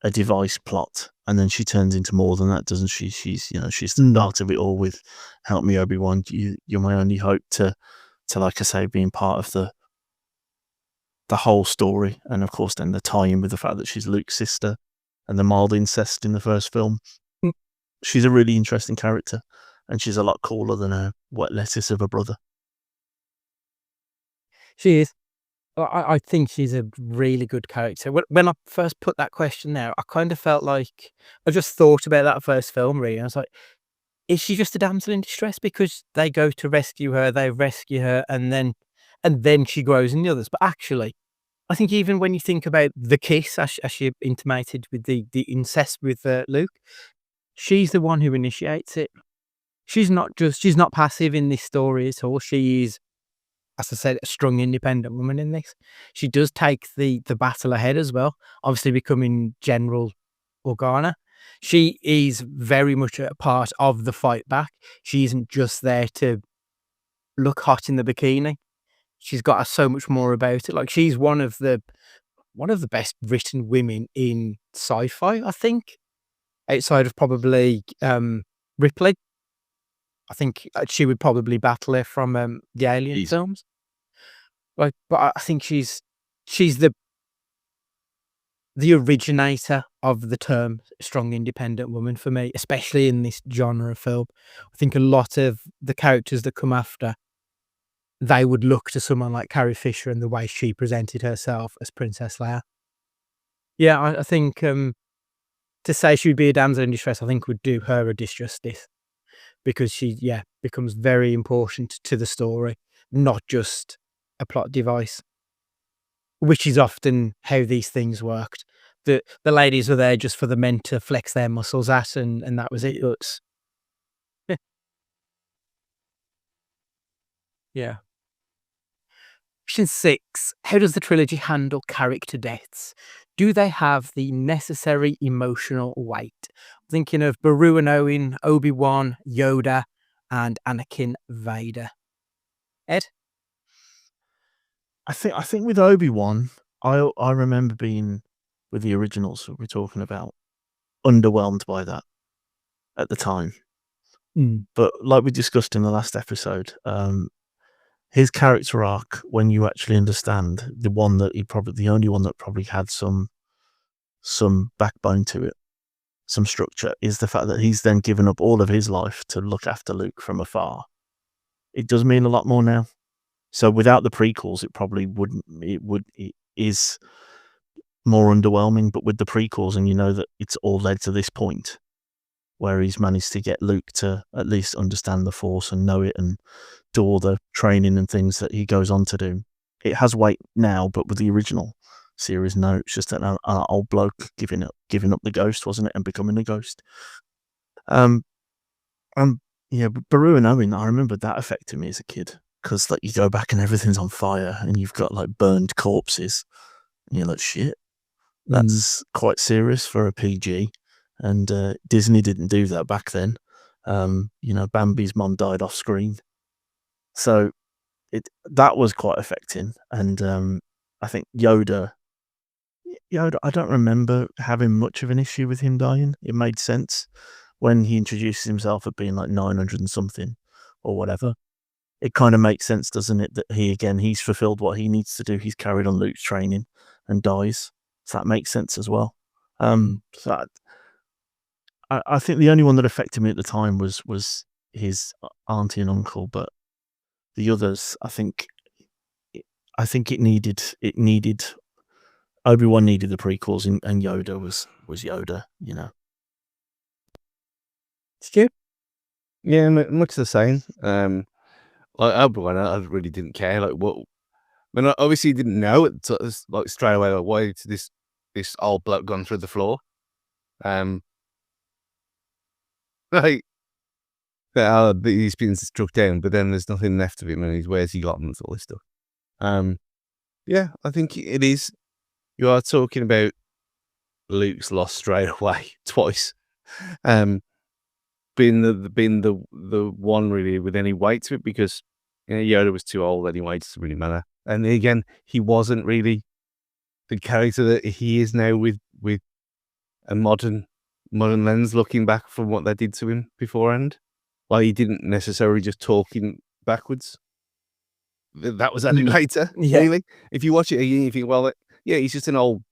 a device plot, and then she turns into more than that, doesn't she? She's the start of it all with "Help me, Obi-Wan. You're my only hope" to like I say, being part of the whole story, and of course then the tie-in with the fact that she's Luke's sister and the mild incest in the first film. She's a really interesting character, and she's a lot cooler than her wet lettuce of a brother. She is. I think she's a really good character. When I first put that question there, I kind of felt like I just thought about that first film, really. I was like, is she just a damsel in distress? Because they go to rescue her, they rescue her, and then she grows in the others. But actually, I think even when you think about the kiss, as she intimated with the incest with Luke, she's the one who initiates it. She's not passive in this story at all. She is, as I said, a strong, independent woman in this. She does take the battle ahead as well, obviously becoming General Organa. She is very much a part of the fight back. She isn't just there to look hot in the bikini. She's got so much more about it. Like, she's one of the best written women in sci-fi, I think, outside of probably Ripley. I think she would probably battle her from the Alien films. Like, but I think she's the originator of the term strong, independent woman for me, especially in this genre of film. I think a lot of the characters that come after, they would look to someone like Carrie Fisher and the way she presented herself as Princess Leia. Yeah, I think to say she would be a damsel in distress, I think would do her a disjustice, because she becomes very important to the story, not just a plot device, which is often how these things worked. The ladies were there just for the men to flex their muscles at, and that was it. Yeah. Question 6. How does the trilogy handle character deaths? Do they have the necessary emotional weight? I'm thinking of Beru and Owen, Obi-Wan, Yoda, and Anakin Vader. Ed? I think with Obi-Wan, I remember being, with the originals that we're talking about, underwhelmed by that at the time. But like we discussed in the last episode, his character arc, when you actually understand, the only one that probably had some backbone to it, some structure, is the fact that he's then given up all of his life to look after Luke from afar. It does mean a lot more now. So without the prequels, it probably wouldn't. It is more underwhelming. But with the prequels, and that it's all led to this point, where he's managed to get Luke to at least understand the Force and know it, and do all the training and things that he goes on to do. It has weight now, but with the original series, no, it's just an old bloke giving up the ghost, wasn't it, and becoming a ghost. Beru and Owen, I remember that affected me as a kid, because like you go back and everything's on fire, and you've got like burned corpses, And you're like, shit, that's quite serious for a PG. And Disney didn't do that back then. Bambi's mom died off screen. So that was quite affecting. And I think Yoda, I don't remember having much of an issue with him dying. It made sense when he introduces himself at being like 900 and something or whatever. It kind of makes sense, doesn't it, that he's fulfilled what he needs to do. He's carried on Luke's training and dies. So that makes sense as well. So I think the only one that affected me at the time was his auntie and uncle, but the others, I think it needed Obi-Wan needed the prequels, and Yoda was Yoda, Stu? Yeah, much the same. Like Obi-Wan, I really didn't care. Like what? I mean, I obviously didn't know it like straight away. Like, why is this old bloke gone through the floor? Like, he's been struck down, but then there's nothing left of him, and where's he gotten and all this stuff. Yeah, I think it is. You are talking about Luke's lost straight away twice. Being the one really with any weight to it, because Yoda was too old anyway. It doesn't really matter. And again, he wasn't really the character that he is now with a modern lens, looking back from what they did to him beforehand. Like, he didn't necessarily just talking backwards. That was added later. Yeah. Really, if you watch it again, you think, well, yeah, he's just an old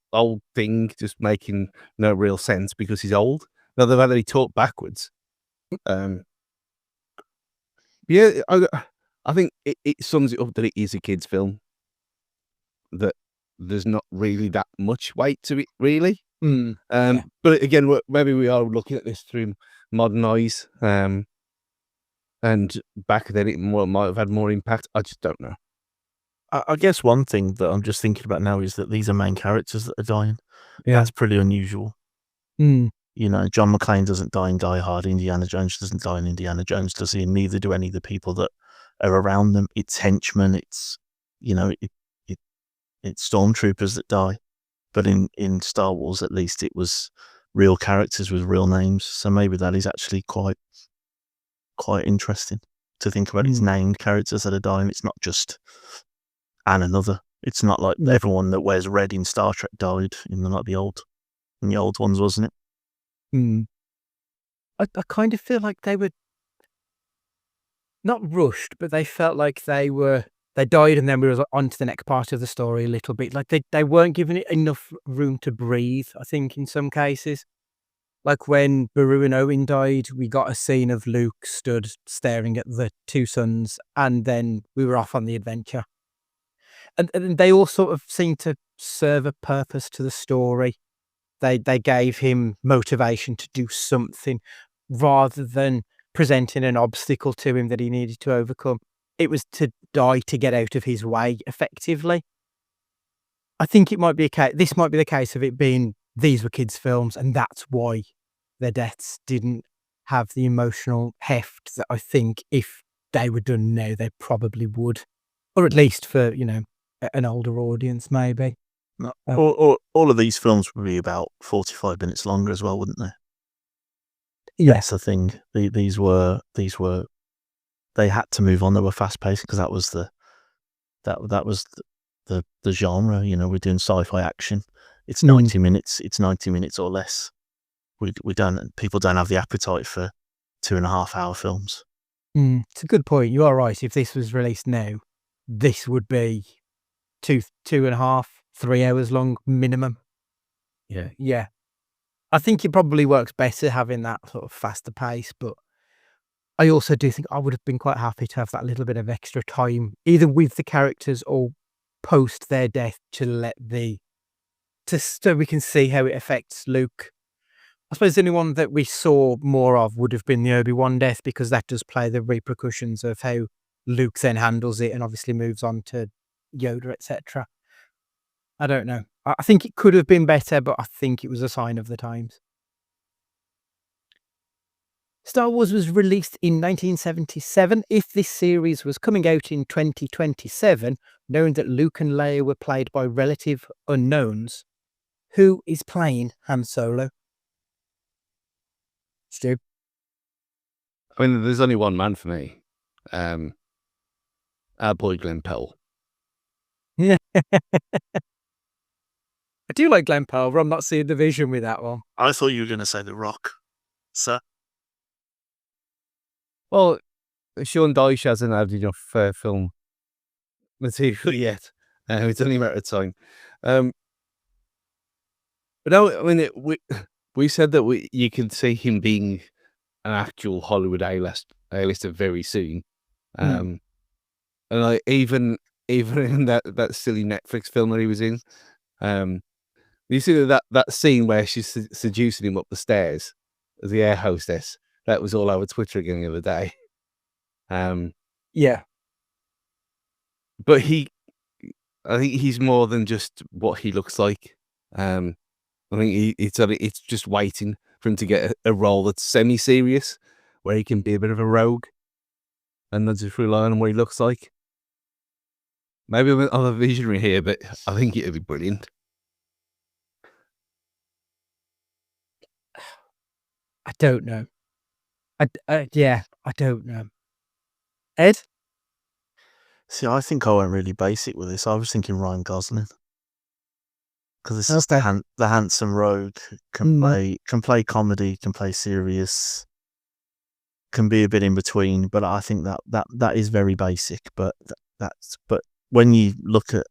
thing, just making no real sense because he's old. Now the fact that he talked backwards. Yeah, I think it sums it up that it is a kid's film. That there's not really that much weight to it, really. Yeah. But again, maybe we are looking at this through modern eyes. And back then it might have had more impact. I just don't know. I guess one thing that I'm just thinking about now is that these are main characters that are dying. Yeah. That's pretty unusual. John McClane doesn't die in Die Hard. Indiana Jones doesn't die in Indiana Jones, does he? And neither do any of the people that are around them. It's henchmen. It's it's stormtroopers that die. But in Star Wars, at least, it was real characters with real names. So maybe that is actually quite interesting to think about. It's named characters that are dying. It's not just and another. It's not like everyone that wears red in Star Trek died in the old ones, wasn't it? I kind of feel like they were not rushed, but they felt like they died, and then we were on to the next part of the story a little bit. Like they weren't giving it enough room to breathe, I think, in some cases. Like when Beru and Owen died, we got a scene of Luke stood staring at the two suns, and then we were off on the adventure. And they all sort of seemed to serve a purpose to the story. They gave him motivation to do something rather than presenting an obstacle to him that he needed to overcome. It was to die to get out of his way, effectively. I think this might be the case of it being these were kids' films, and that's why their deaths didn't have the emotional heft that I think if they were done now, they probably would. Or at least for, an older audience, maybe. All of these films would be about 45 minutes longer as well, wouldn't they? Yeah. That's the thing. These were they had to move on. They were fast paced because that was the genre. We're doing sci-fi action. It's 90 minutes. It's 90 minutes or less. People don't have the appetite for 2.5 hour films. It's a good point. You are right. If this was released now, this would be 2.5, 3 hours long minimum. Yeah. I think it probably works better having that sort of faster pace, but I also do think I would have been quite happy to have that little bit of extra time, either with the characters or post their death, so we can see how it affects Luke. I suppose the only one that we saw more of would have been the Obi-Wan death, because that does play the repercussions of how Luke then handles it and obviously moves on to Yoda, etc. I don't know. I think it could have been better, but I think it was a sign of the times. Star Wars was released in 1977. If this series was coming out in 2027, knowing that Luke and Leia were played by relative unknowns, who is playing Han Solo? Stu? I mean, there's only one man for me. Our boy Glenn Powell. Yeah. I do like Glenn Powell, but I'm not seeing the vision with that one. I thought you were going to say The Rock, sir. Well, Sean Dyche hasn't had enough film material yet. It's only a matter of time. But no, I mean, we said that you can see him being an actual Hollywood A-lister very soon. And like even in that silly Netflix film that he was in, you see that scene where she's seducing him up the stairs as the air hostess. That was all over Twitter again the other day. Yeah. But I think he's more than just what he looks like. I think it's just waiting for him to get a role that's semi-serious, where he can be a bit of a rogue, and not just rely on what he looks like. Maybe I'm a visionary here, but I think it'd be brilliant. I don't know. I don't know. Ed? See, I think I went really basic with this. I was thinking Ryan Gosling. Because this is Okay. the handsome rogue, can play comedy, can play serious, can be a bit in between. But I think that is very basic. But but when you look at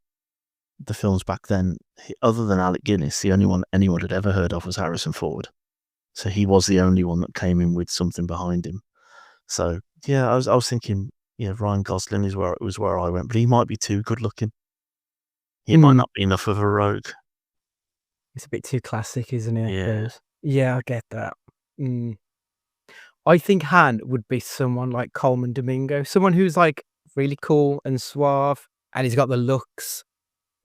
the films back then, other than Alec Guinness, the only one anyone had ever heard of was Harrison Ford. So he was the only one that came in with something behind him. So yeah, I was thinking, Ryan Gosling is where I went, but he might be too good looking. He might not be enough of a rogue. It's a bit too classic, isn't it? Yeah. Yeah, I get that. I think Han would be someone like Coleman Domingo, someone who's like really cool and suave, and he's got the looks,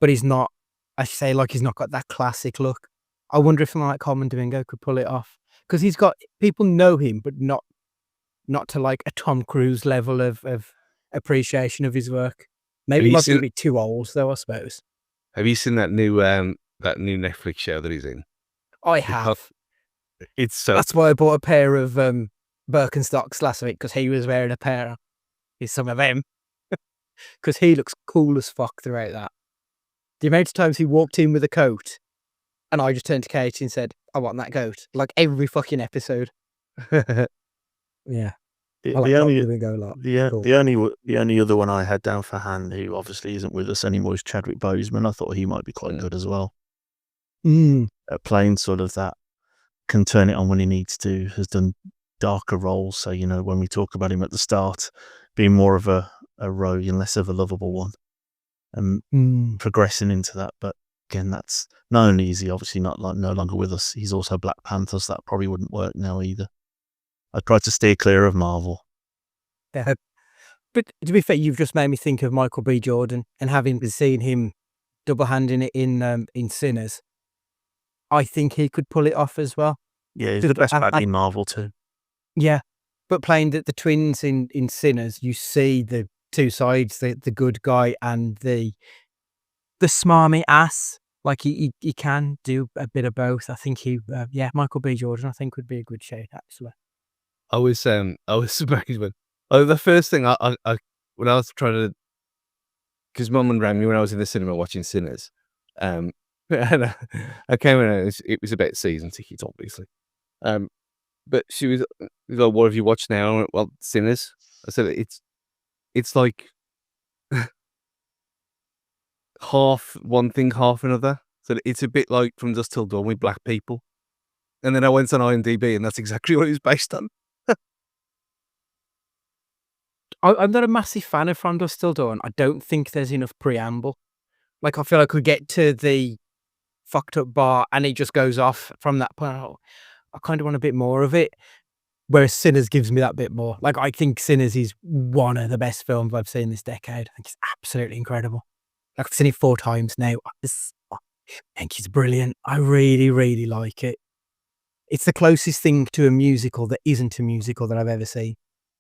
but he's not. I say like he's not got that classic look. I wonder if someone like Coleman Domingo could pull it off, because he's got people know him, but not to like a Tom Cruise level of appreciation of his work. Maybe he might be a bit too old, though. I suppose. Have you seen that new Netflix show that he's in? I have. It's so. That's why I bought a pair of Birkenstocks last week, because he was wearing a pair. He's some of them, because he looks cool as fuck throughout that. The amount of times he walked in with a coat, and I just turned to Katie and said, "I want that coat." Like every fucking episode. Yeah. The only other one I had down for Han, who obviously isn't with us anymore, is Chadwick Boseman. I thought he might be quite good as well. Playing sort of that, can turn it on when he needs to, has done darker roles. So, when we talk about him at the start, being more of a rogue and less of a lovable one, and progressing into that. But again, that's not only is he obviously no longer with us, he's also Black Panther, so that probably wouldn't work now either. I tried to steer clear of Marvel. Yeah. But to be fair, you've just made me think of Michael B. Jordan, and having seen him double-handing it in Sinners, I think he could pull it off as well. Yeah, he's the best bad in Marvel too. Yeah, but playing the twins in Sinners, you see the two sides, the good guy and the smarmy ass. Like he can do a bit of both. I think Michael B. Jordan, I think, would be a good shade, actually. I was surprised when the first thing I when I was trying to, because Mum rang me when I was in the cinema watching Sinners, and I came in and it was about season tickets, obviously, but she was like, "What have you watched now?" I went, "Well, Sinners." I said, "It's like half one thing, half another." So it's a bit like From Dusk Till Dawn with black people, and then I went on IMDb, and that's exactly what it was based on. I'm not a massive fan of From Dusk Till Dawn. I don't think there's enough preamble. Like, I feel like we get to the fucked up bar and he just goes off from that point. I kind of want a bit more of it. Whereas Sinners gives me that bit more. Like, I think Sinners is one of the best films I've seen this decade. I think it's absolutely incredible. Like, I've seen it 4 times now. I think it's brilliant. I really, really like it. It's the closest thing to a musical that isn't a musical that I've ever seen.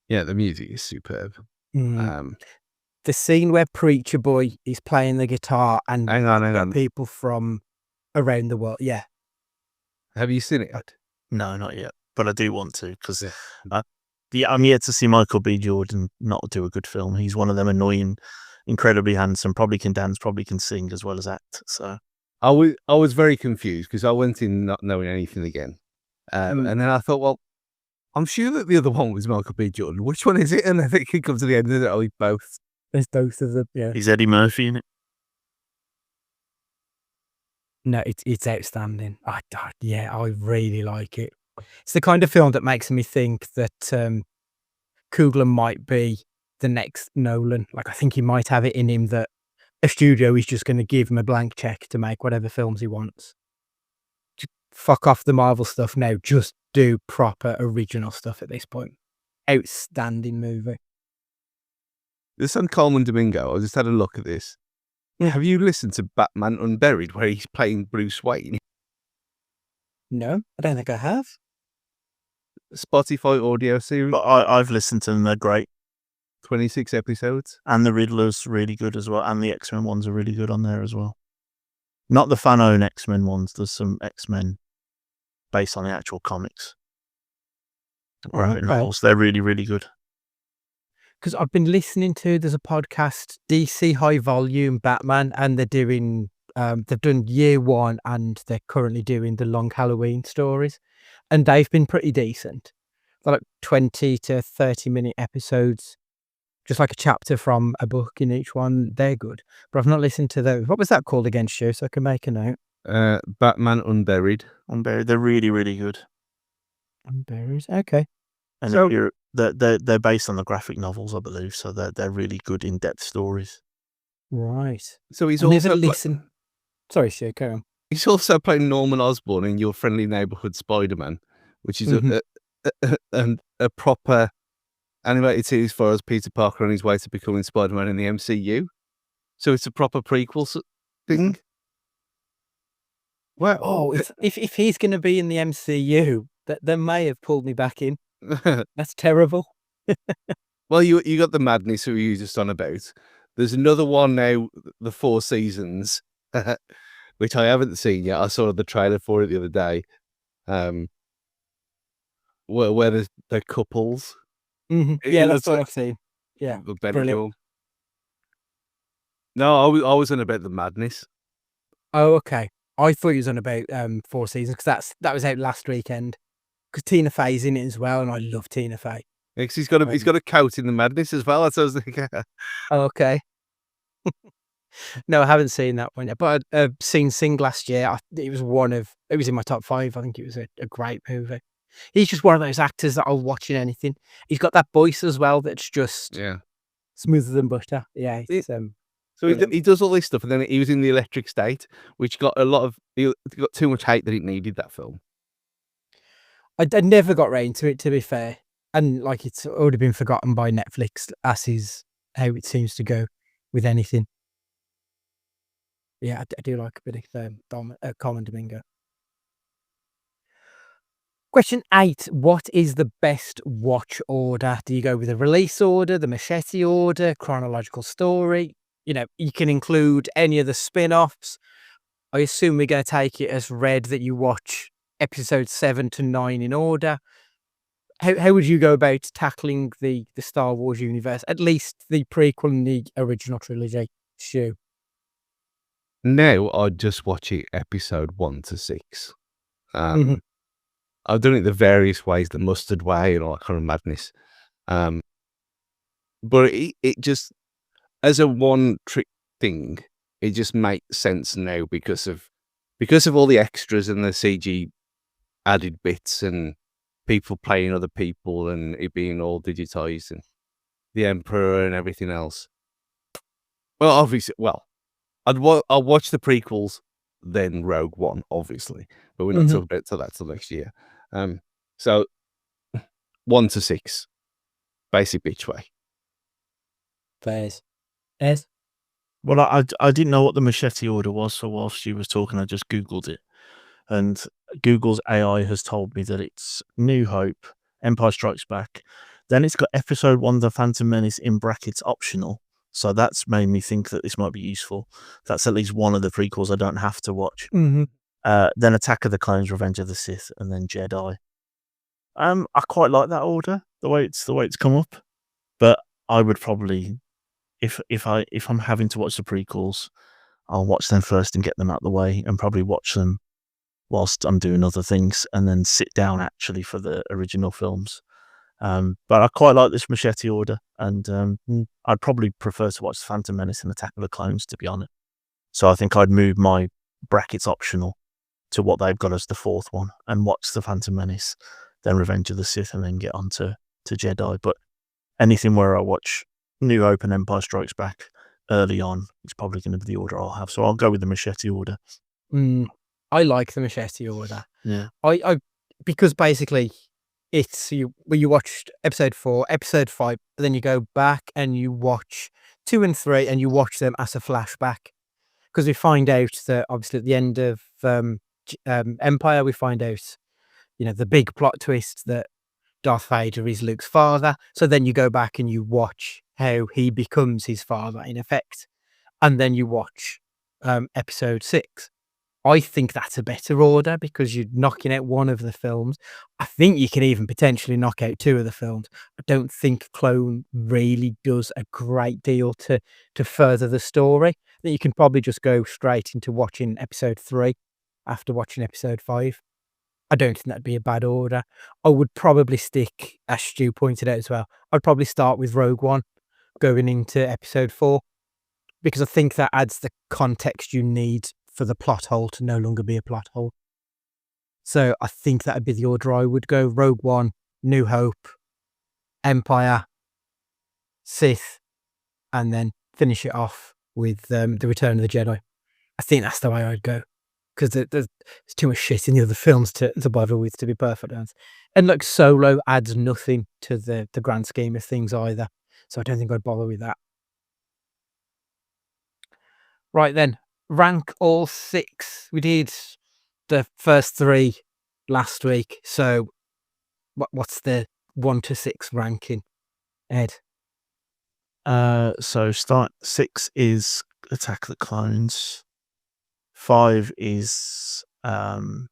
Yeah, the music is superb. The scene where Preacher Boy is playing the guitar and Hang on. people from around the world. Yeah. Have you seen it? No, not yet, but I do want to because I'm yet to see Michael B. Jordan not do a good film. He's one of them annoying, incredibly handsome, probably can dance, probably can sing as well as act. So I was very confused because I went in not knowing anything again, and then I thought, well, I'm sure that the other one was Michael B. Jordan. Which one is it? And I think it comes to the end of it. Oh, both. There's both of them. Yeah. is Eddie Murphy in it? No, it's outstanding. I really like it. It's the kind of film that makes me think that Coogler might be the next Nolan. Like, I think he might have it in him that a studio is just going to give him a blank check to make whatever films he wants. Just fuck off the Marvel stuff now. Just do proper original stuff at this point. Outstanding movie. This on Coleman Domingo. I just had a look at this. Have you listened to Batman Unburied, where he's playing Bruce Wayne? No, I don't think I have. Spotify audio series, But I've listened to them. They're great. 26 episodes. And the Riddler's really good as well. And the X-Men ones are really good on there as well. Not the fan-owned X-Men ones. There's some X-Men based on the actual comics. Right. Novels. They're really, really good. Because I've been listening to, there's a podcast, DC High Volume Batman, and they're doing, they've done year one and they're currently doing the long Halloween stories. And they've been pretty decent. They're like 20 to 30 minute episodes, just like a chapter from a book in each one. They're good. But I've not listened to those. What was that called again, Stu? So I can make a note. Batman Unburied. They're really, really good. Unburied. Okay. And So- if you're, they're based on the graphic novels, I believe. So they're really good in-depth stories. Right. So he's I've never also listened. Sorry, Stu, carry on. he's also playing Norman Osborn in Your Friendly Neighborhood Spider-Man, which is a proper animated series for us, Peter Parker on his way to becoming Spider-Man in the MCU. So it's a proper prequel thing. Well, Oh, if he's going to be in the MCU, that they may have pulled me back in. That's terrible. well, you got the madness who you just on about. There's another one now, the 4 seasons, which I haven't seen yet. I saw the trailer for it the other day. Where they're couples. Mm-hmm. Yeah, that's what I've seen. Yeah, brilliant. No, I was on about the madness. Oh, okay. I thought he was on about 4 seasons because that was out last weekend. Because Tina Fey's in it as well, and I love Tina Fey. Yeah, 'cause he's got a coat in the madness as well. That's what I was thinking. Oh, okay. No, I haven't seen that one yet, but I've seen Sing last year. It was in my top 5. I think it was a great movie. He's just one of those actors that I'll watch in anything. He's got that voice as well that's just smoother than butter. Yeah. It's, so he does all this stuff, and then he was in The Electric State, which got he got too much hate that it needed that film. I never got round to it, to be fair. And like it's already been forgotten by Netflix, as is how it seems to go with anything. Yeah, I do like a bit of Common Domingo. Question 8. What is the best watch order? Do you go with a release order, the machete order, chronological story? You know, you can include any of the spin-offs. I assume we're going to take it as read that you watch episodes 7 to 9 in order. How would you go about tackling the Star Wars universe, at least the prequel and the original trilogy? Stu? Now I'd just watch it episode 1 to 6. I've done it the various ways, the mustard way and all that kind of madness. But it just, as a one trick thing, it just makes sense now because of all the extras and the CG added bits and people playing other people and it being all digitized and the Emperor and everything else. Well, obviously, I'll watch the prequels, then Rogue One, obviously, but we're not talking about that till next year. So 1 to 6, basic bitch way. Fairs. Yes. Well, I didn't know what the machete order was, so whilst she was talking, I just Googled it. And Google's AI has told me that it's New Hope, Empire Strikes Back. Then it's got Episode 1, The Phantom Menace in brackets optional. So that's made me think that this might be useful. That's at least one of the prequels I don't have to watch. Mm-hmm. Then Attack of the Clones, Revenge of the Sith, and then Jedi. I quite like that order, the way it's come up. But I would probably, if I'm having to watch the prequels, I'll watch them first and get them out of the way, and probably watch them whilst I'm doing other things, and then sit down actually for the original films. But I quite like this machete order, and I'd probably prefer to watch The Phantom Menace and Attack of the Clones, to be honest. So I think I'd move my brackets optional to what they've got as the fourth one, and watch The Phantom Menace, then Revenge of the Sith, and then get on to Jedi. But anything where I watch New Hope and Empire Strikes Back early on, it's probably going to be the order I'll have. So I'll go with the machete order. I like the machete order. Yeah. I because basically it's you watched episode 4, episode 5, then you go back and you watch 2 and 3 and you watch them as a flashback. Because we find out that obviously at the end of Empire, we find out, the big plot twist that Darth Vader is Luke's father. So then you go back and you watch how he becomes his father in effect. And then you watch episode 6. I think that's a better order because you're knocking out one of the films. I think you can even potentially knock out 2 of the films. I don't think Clone really does a great deal to further the story. I think you can probably just go straight into watching episode 3 after watching episode 5. I don't think that'd be a bad order. I would probably stick, as Stu pointed out as well, I'd probably start with Rogue One going into episode 4 because I think that adds the context you need for the plot hole to no longer be a plot hole. So I think that'd be the order I would go: Rogue One, New Hope, Empire, Sith, and then finish it off with the Return of the Jedi. I think that's the way I'd go because there's too much shit in the other films to bother with, to be perfectly honest. And like Solo adds nothing to the grand scheme of things either, so I don't think I'd bother with that. Right then. Rank all 6. We did the first 3 last week. So what's the 1 to 6 ranking, Ed? So start 6 is Attack of the Clones. 5 is the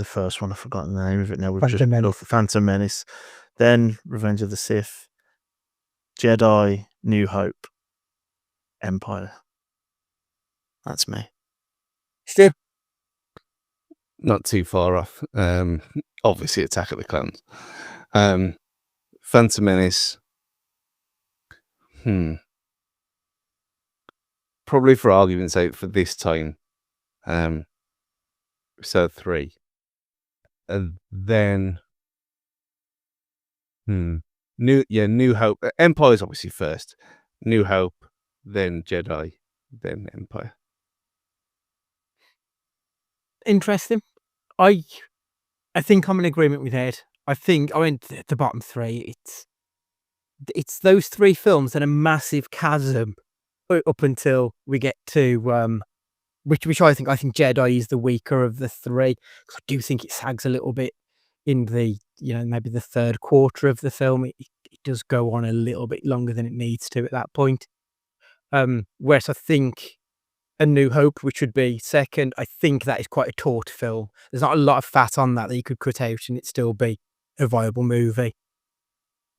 first one. I've forgotten the name of it now. We've just looked at Phantom Menace. Then Revenge of the Sith, Jedi, New Hope, Empire. That's me. Stu? Not too far off. Obviously, Attack of the Clones. Phantom Menace. Probably for argument's sake, for this time, episode 3. And then, New Hope. Empire's obviously first. New Hope, then Jedi, then Empire. Interesting. I think I'm in agreement with Ed. I think I went the bottom 3. It's those 3 films and a massive chasm up until we get to which I think Jedi is the weaker of the 3. I do think it sags a little bit in the maybe the third quarter of the film. It does go on a little bit longer than it needs to at that point. Whereas I think A New Hope, which would be second, I think that is quite a taut film. There's not a lot of fat on that you could cut out and it still be a viable movie.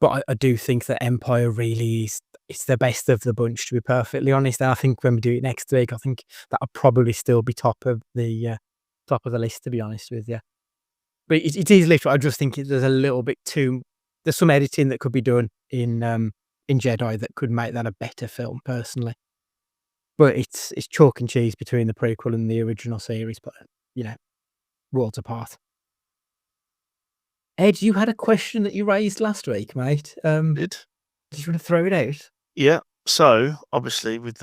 But I do think that Empire really it's the best of the bunch, to be perfectly honest. And I think when we do it next week, I think that'll probably still be top of the list, to be honest with you. But it is literally, I just think there's a little bit there's some editing that could be done in Jedi that could make that a better film, personally. But it's chalk and cheese between the prequel and the original series, but worlds apart. Ed, you had a question that you raised last week, mate. Did you want to throw it out? Yeah. So obviously, with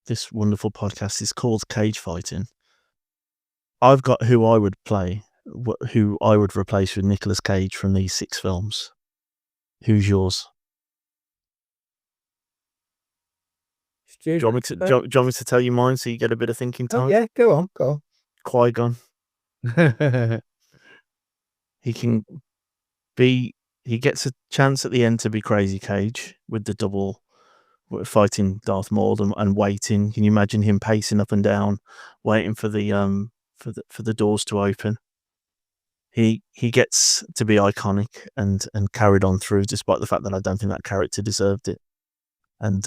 this wonderful podcast is called Cage Fighting. I've got who I would play, who I would replace with Nicolas Cage from these 6 films. Who's yours? Do you want me to tell you mine so you get a bit of thinking time? Oh, yeah, go on. Qui-Gon. He can be. He gets a chance at the end to be Crazy Cage with the double fighting Darth Maul and waiting. Can you imagine him pacing up and down, waiting for the for the doors to open? He gets to be iconic and carried on through, despite the fact that I don't think that character deserved it. And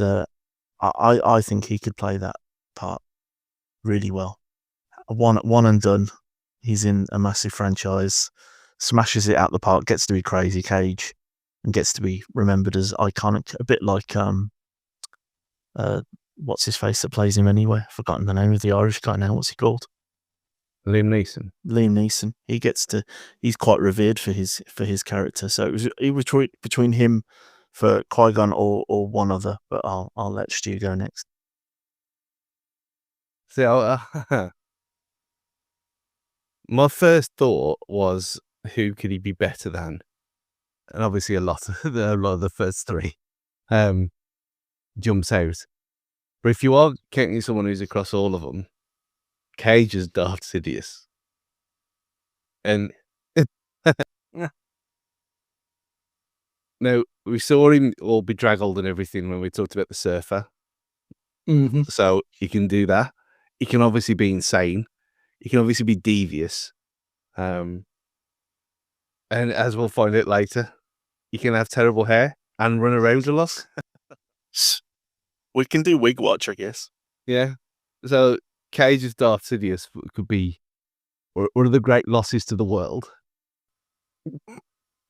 I think he could play that part really well. One and done. He's in a massive franchise, smashes it out the park, gets to be Crazy Cage, and gets to be remembered as iconic. A bit like what's his face that plays him anyway? I've forgotten the name of the Irish guy now. What's he called? Liam Neeson. Liam Neeson. He's quite revered for his character. So it was between him for Qui-Gon or one other. But I'll let Stu go next. So my first thought was, who could he be better than? And obviously a lot of the first three jumps out. But if you are counting someone who's across all of them, Cage is Darth Sidious. And now, we saw him all bedraggled and everything when we talked about the surfer. Mm-hmm. So he can do that. He can obviously be insane. He can obviously be devious. And as we'll find out later, he can have terrible hair and run around a lot. We can do Wig Watch, I guess. Yeah. So Cage's Darth Sidious could be one of the great losses to the world.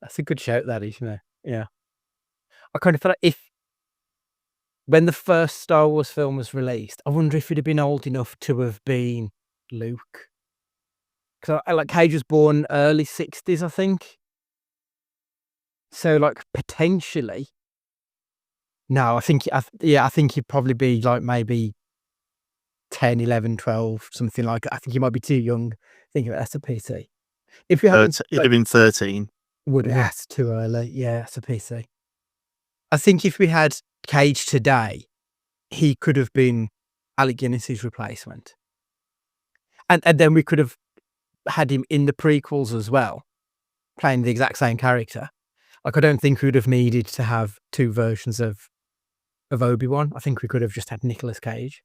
That's a good shout, that is, yeah. I kind of feel like when the first Star Wars film was released, I wonder if he'd have been old enough to have been Luke. Because Cage was born early 60s, I think. So, potentially. No, I think he'd probably be maybe 10, 11, 12, something like that. I think he might be too young. I think that's a pity. If you had he'd have been 13. That's too early. Yeah, that's a pity. I think if we had Cage today, he could have been Alec Guinness's replacement. And then we could have had him in the prequels as well, playing the exact same character. I don't think we would have needed to have two versions of Obi-Wan. I think we could have just had Nicolas Cage.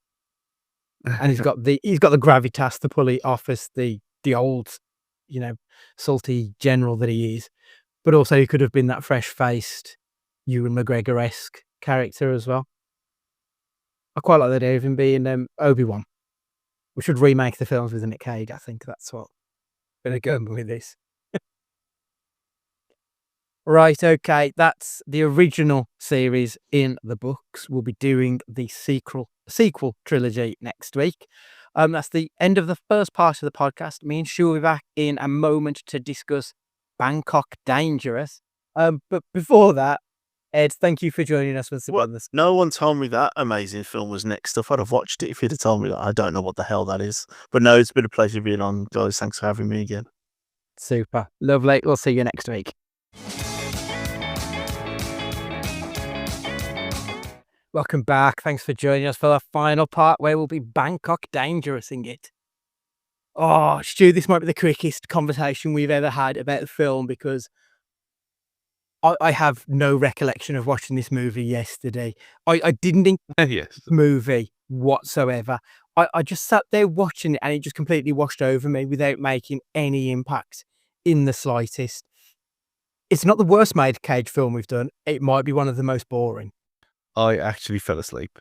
And he's got the gravitas to pull it off as the old, salty general that he is. But also he could have been that fresh-faced Ewan McGregor-esque character as well. I quite like the idea of him being Obi-Wan. We should remake the films with Nick Cage. I think that's what I'm going to go with this. Right, okay. That's the original series in the books. We'll be doing the sequel trilogy next week. That's the end of the first part of the podcast. Me and Stu will be back in a moment to discuss Bangkok Dangerous. But before that, Ed, thank you for joining us once again. No one told me that amazing film was next up. I'd have watched it if you'd have told me that. I don't know what the hell that is. But no, it's been a pleasure being on, guys. Thanks for having me again. Super. Lovely. We'll see you next week. Welcome back. Thanks for joining us for the final part where we'll be Bangkok Dangerous-ing it. Oh, Stu, this might be the quickest conversation we've ever had about the film because I have no recollection of watching this movie yesterday. I didn't enjoy Yes. the movie whatsoever. I just sat there watching it and it just completely washed over me without making any impact in the slightest. It's not the worst made Cage film we've done. It might be one of the most boring. I actually fell asleep.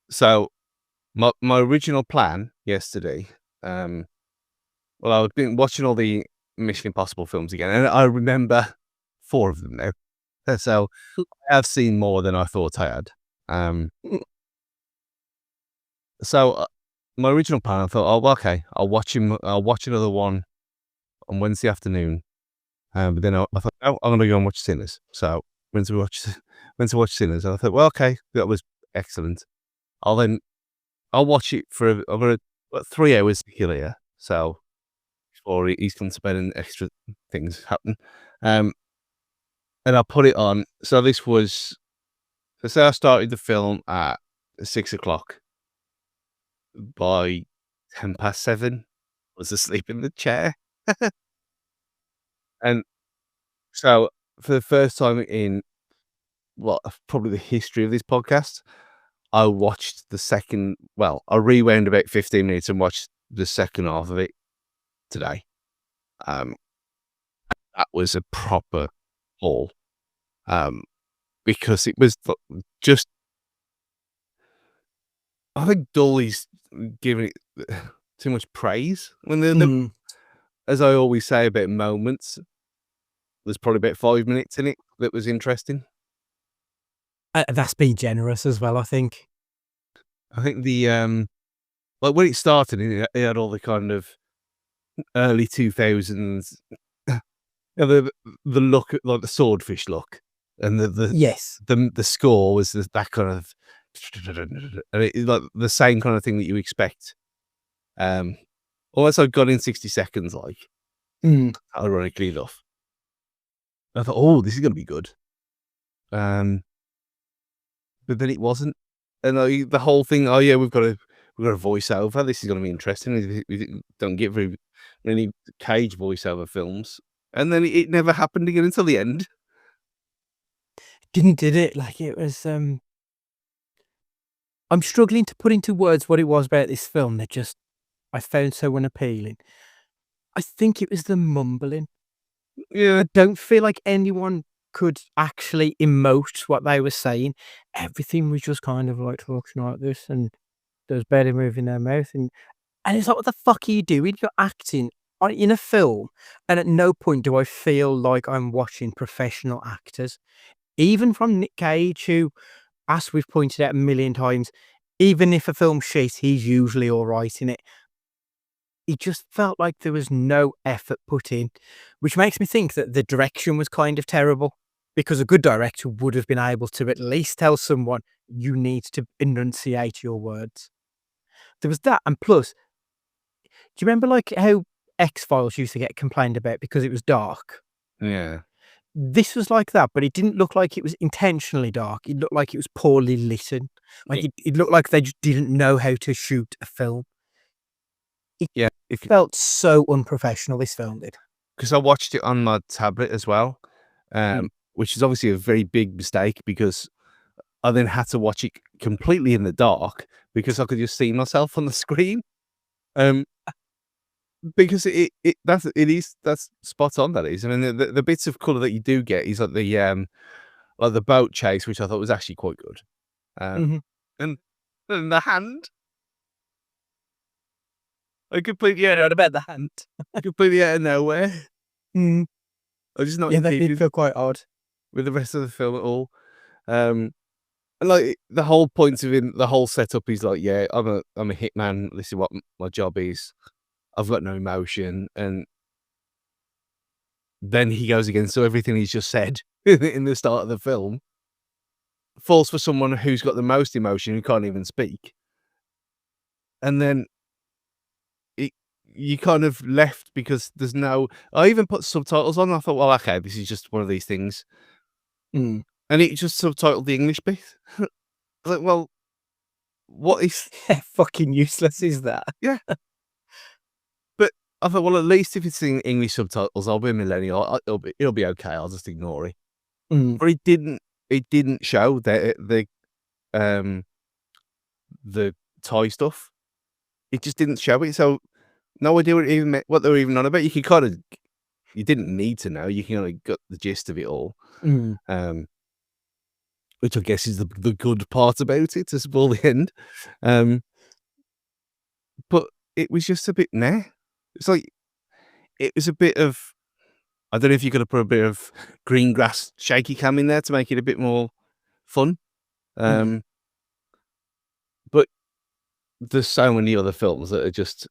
So my original plan yesterday, I've been watching all the Mission Impossible films again, and I remember 4 of them now. So I have seen more than I thought I had. So my original plan, I thought, okay, I'll watch another one on Wednesday afternoon. But then I thought, I'm going to go and watch Sinners. So went to watch Sinners, and I thought, well, okay, that was excellent. I'll watch it for over 3 hours here. So before he's come to bed and extra things happen. And I put it on. So this was, say I started the film at 6 o'clock. By 7:10. Was asleep in the chair. And so for the first time in probably the history of this podcast, I watched I rewound about 15 minutes and watched the second half of it today. That was a proper haul. Because it was just, I think Dolly's giving it too much praise when as I always say about moments, there's probably about 5 minutes in it that was interesting. That's being generous as well, I think. I think like when it started, it had all the kind of early 2000s, the look, like the swordfish look, and Yes. the score was that kind of, and it, like the same kind of thing that you expect. Almost like Gone in 60 Seconds, like, ironically enough. I thought, oh, this is going to be good. But then it wasn't. And the whole thing, oh yeah, we've got a voiceover. This is going to be interesting. We don't get very many Cage voiceover films. And then it never happened again until the end. Did it? Like, it was, I'm struggling to put into words what it was about this film that just I found so unappealing. I think it was the mumbling. Yeah. I don't feel like anyone could actually emote what they were saying. Everything was just kind of like talking like this, and there was barely moving their mouth, and it's like, what the fuck are you doing? You're acting in a film, and at no point do I feel like I'm watching professional actors. Even from Nick Cage, who, as we've pointed out a million times, even if a film's shit, he's usually all right in it. It just felt like there was no effort put in, which makes me think that the direction was kind of terrible, because a good director would have been able to at least tell someone, you need to enunciate your words. There was that, and plus, do you remember like how X-Files used to get complained about because it was dark? Yeah. This was like that, but it didn't look like it was intentionally dark. It looked like it was poorly lit. Like it looked like they just didn't know how to shoot a film. It felt so unprofessional, this film did. Because I watched it on my tablet as well, which is obviously a very big mistake, because I then had to watch it completely in the dark because I could just see myself on the screen. Because that's spot on. That is. I mean, the bits of colour that you do get is like the boat chase, which I thought was actually quite good. And the hand, I completely What about the hand? completely out of nowhere. I just not Yeah, that did engaged feel quite odd. with the rest of the film at all. And like the whole point of it, the whole setup is like, yeah, I'm a hitman. This is what my job is. I've got no emotion, and then he goes against everything he's just said in the start of the film. Falls for someone who's got the most emotion, who can't even speak, and then you kind of left because there's no. I even put subtitles on. I thought, well, okay, this is just one of these things, and it just subtitled the English bit. I was like, well, what is fucking useless is that? Yeah. But I thought, well, at least if it's in English subtitles, I'll be a millennial. It'll be okay. I'll just ignore it. But it didn't show the Thai stuff. It just didn't show it. So no idea what they were even on about. You didn't need to know. You kind of got the gist of it all. Which I guess is the good part about it, to spoil the end. But it was just a bit nah. It's like, it was a bit of, I don't know if you could have put a bit of green grass shaky cam in there to make it a bit more fun. But there's so many other films that are just,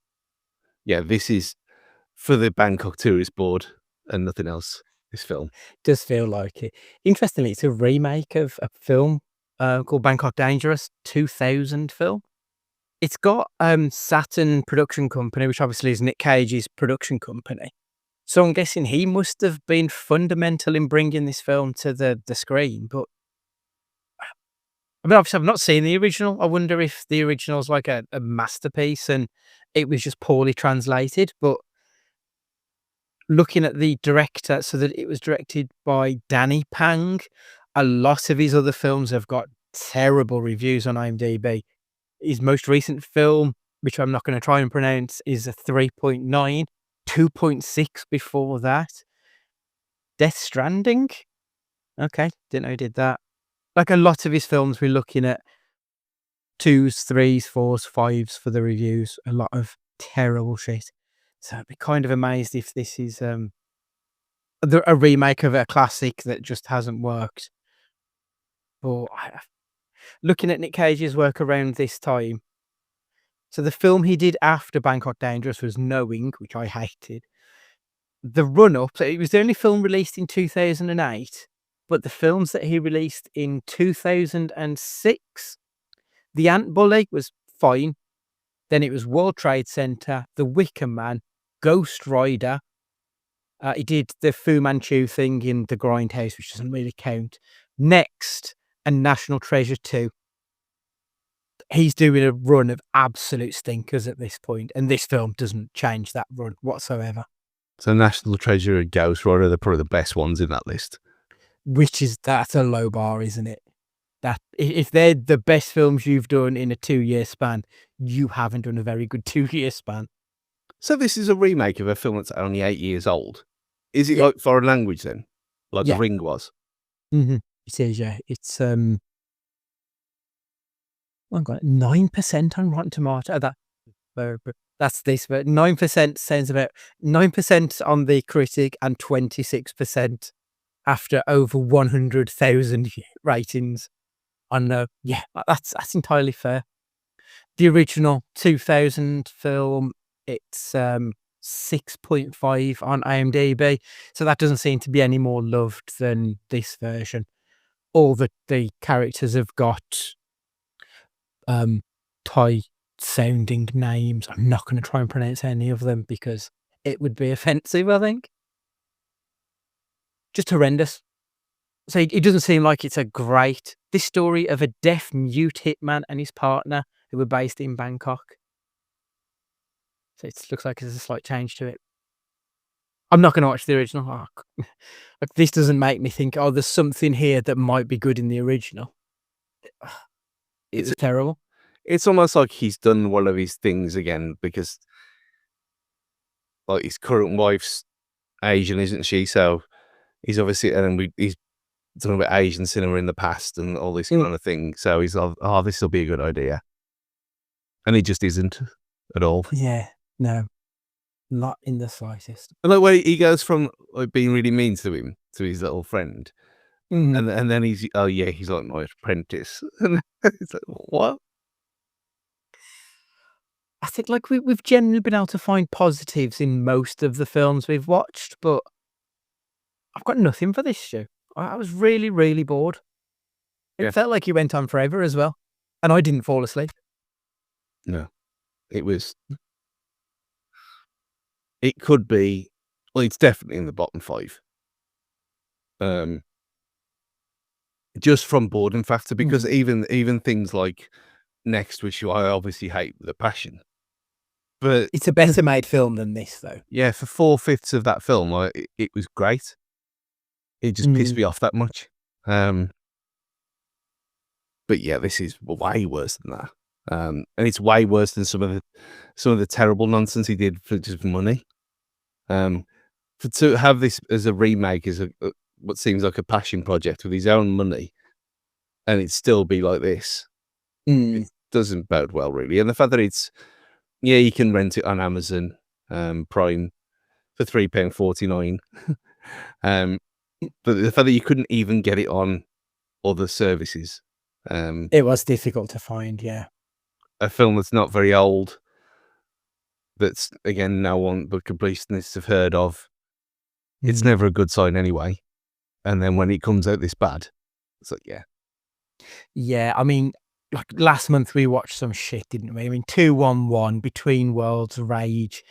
yeah, this is for the Bangkok Tourist Board and nothing else, this film. Does feel like it. Interestingly, it's a remake of a film called Bangkok Dangerous, 2000 film. It's got Saturn Production Company, which obviously is Nick Cage's production company. So I'm guessing he must have been fundamental in bringing this film to the screen. But I mean, obviously, I've not seen the original. I wonder if the original's like a masterpiece and it was just poorly translated. But looking at the director, so that it was directed by Danny Pang, a lot of his other films have got terrible reviews on IMDb. His most recent film, which I'm not going to try and pronounce, is a 3.9, 2.6 before that. Death Stranding? Okay, didn't know he did that. Like a lot of his films, we're looking at 2s, 3s, 4s, 5s for the reviews. A lot of terrible shit. So I'd be kind of amazed if this is a remake of a classic that just hasn't worked. But looking at Nick Cage's work around this time, so the film he did after Bangkok Dangerous was Knowing, which I hated. The run-up, so it was the only film released in 2008, but the films that he released in 2006, The Ant Bully was fine. Then it was World Trade Center, The Wicker Man, Ghost Rider. He did the Fu Manchu thing in The Grindhouse, which doesn't really count. Next, and National Treasure 2. He's doing a run of absolute stinkers at this point, and this film doesn't change that run whatsoever. So National Treasure and Ghost Rider, they're probably the best ones in that list. That's a low bar, isn't it? That if they're the best films you've done in a 2-year span, you haven't done a very good 2-year span. So this is a remake of a film that's only 8 years old. Is it Yeah. like foreign language then? Like Yeah. The Ring was? Mm-hmm. It is, yeah. It's oh my God, 9% on Rotten Tomato. That's this, but 9% sounds about 9% on the critic and 26% after over 100,000 ratings. Yeah, that's entirely fair. The original 2000 film, it's 6.5 on IMDb, so that doesn't seem to be any more loved than this version. All the characters have got Thai sounding names. I'm not going to try and pronounce any of them because it would be offensive, I think. Just horrendous. So it doesn't seem like it's this story of a deaf mute hitman and his partner who were based in Bangkok. So it looks like there's a slight change to it. I'm not going to watch the original. Like, this doesn't make me think, there's something here that might be good in the original. It's terrible. It's almost like he's done one of his things again because like his current wife's Asian, isn't she? So he's obviously, he's done about Asian cinema in the past and all this kind of thing. So he's like, this will be a good idea. And he just isn't at all. Yeah, no, not in the slightest. And like where he goes from like being really mean to him, to his little friend. Mhm. And then he's like my apprentice. And it's like, what? I think like we've generally been able to find positives in most of the films we've watched, but I've got nothing for this show. I was really, really bored. It felt like it went on forever as well, and I didn't fall asleep. No, it could be, well, it's definitely in the bottom 5. Just from boredom factor, because even things like Next, which I obviously hate with a passion. But it's a better made film than this, though. Yeah, for 4/5 of that film, it was great. It just pissed me off that much. But yeah, this is way worse than that. And it's way worse than some of the terrible nonsense he did for just money. To have this as a remake is what seems like a passion project with his own money, and it still be like this. It doesn't bode well, really. And the fact that you can rent it on Amazon Prime for £3.49. But the fact that you couldn't even get it on other services. It was difficult to find, yeah. A film that's not very old, that's, again, no one but completionists have heard of. It's never a good sign anyway. And then when it comes out this bad, it's like, yeah. Yeah, I mean, like last month we watched some shit, didn't we? I mean, 211, Between Worlds, Rage.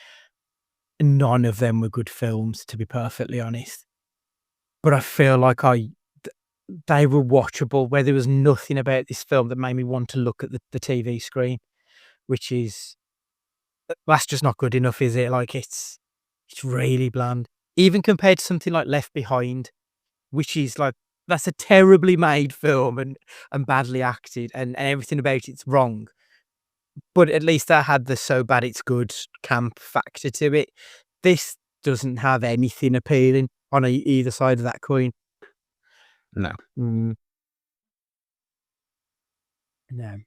None of them were good films, to be perfectly honest. But I feel like they were watchable, where there was nothing about this film that made me want to look at the TV screen, which is that's just not good enough, is it? Like it's really bland, even compared to something like Left Behind, which is like that's a terribly made film and badly acted, and everything about it's wrong. But at least that had the so bad it's good camp factor to it. This doesn't have anything appealing on either side of that coin. No. Mm. No.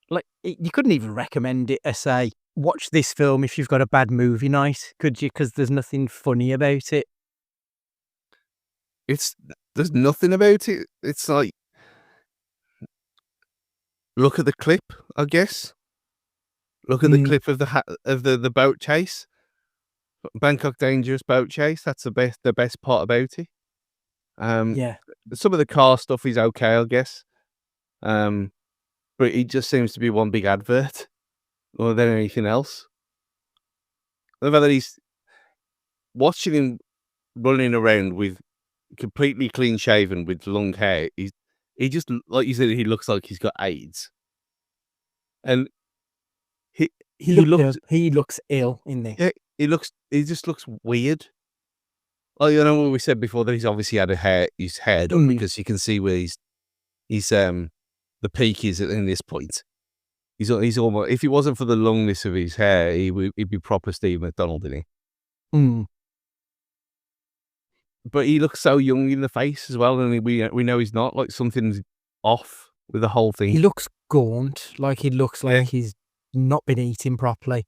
Like you couldn't even recommend it as say, watch this film if you've got a bad movie night, could you? Because there's nothing funny about it. There's nothing about it. It's like, look at the clip, I guess. Look at the clip of the boat chase, Bangkok Dangerous boat chase. That's the best part about it. Yeah. Some of the car stuff is okay, I guess. But it just seems to be one big advert more than anything else. The fact that he's watching him running around with completely clean shaven with long hair, he just, like you said, he looks like he's got AIDS. And he looks ill in this. yeah, he just looks weird. Like, you know what we said before, that he's obviously had his hair done because you can see where he's the peak is in this point. He's almost, if it wasn't for the longness of his hair, he'd be proper Steve McDonald, didn't he? But he looks so young in the face as well, and we know he's not. Like, something's off with the whole thing. He looks gaunt, like he looks like he's not been eating properly,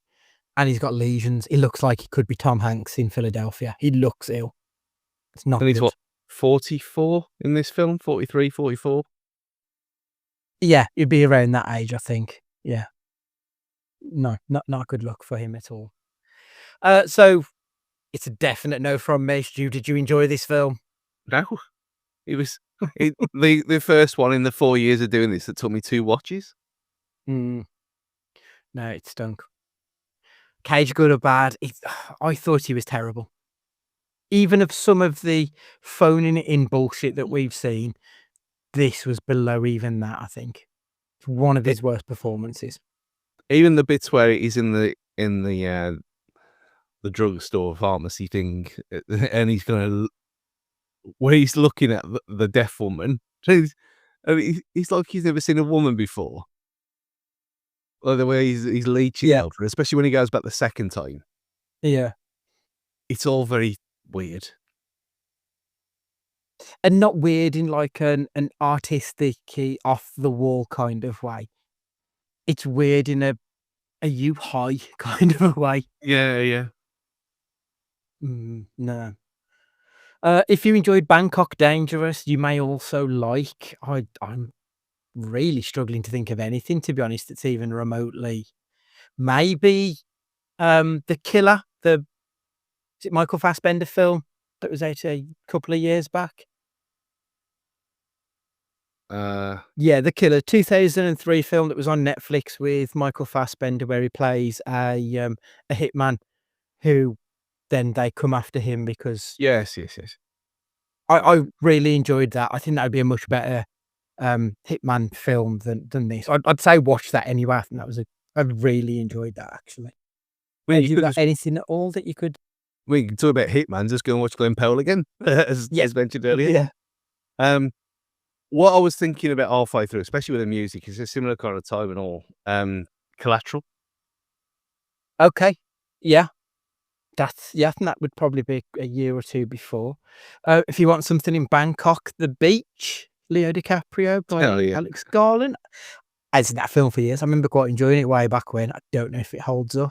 and he's got lesions. He looks like he could be Tom Hanks in Philadelphia. He looks ill. It's not And he's good. what, 44 in this film? 43, 44? Yeah, he'd be around that age, I think. Yeah. No, not a good look for him at all. So it's a definite no from me. Stu, did you enjoy this film? No. It was the first one in the 4 years of doing this that took me 2 watches. No, it stunk. Cage, good or bad? I thought he was terrible. Even of some of the phoning it in bullshit that we've seen, this was below even that, I think. It's one of his worst performances. Even the bits where he's in the drugstore pharmacy thing, and where he's looking at the deaf woman. He's like he's never seen a woman before. Like the way he's leeching out her, especially when he goes back the second time. Yeah. It's all very weird. And not weird in like an artistic, off the wall kind of way. It's weird in a you high kind of a way. Yeah. No. If you enjoyed Bangkok Dangerous, you may also like. I'm really struggling to think of anything, to be honest. It's even remotely. Maybe The Killer, is it Michael Fassbender film that was out a couple of years back? Yeah, The Killer, 2003 film that was on Netflix with Michael Fassbender, where he plays a hitman who then they come after him because yes. I really enjoyed that. I think that would be a much better hitman film than this. I'd say watch that anyway. I think I really enjoyed that actually. Have you got anything at all that you could? We can talk about Hitman. Just go and watch Glenn Powell again, as mentioned earlier. Yeah. What I was thinking about halfway through, especially with the music, is a similar kind of time and all. Collateral. Okay. Yeah. I think that would probably be a year or two before. If you want something in Bangkok, The Beach, Leo DiCaprio by Alex Garland. I've seen that film for years. I remember quite enjoying it way back when. I don't know if it holds up.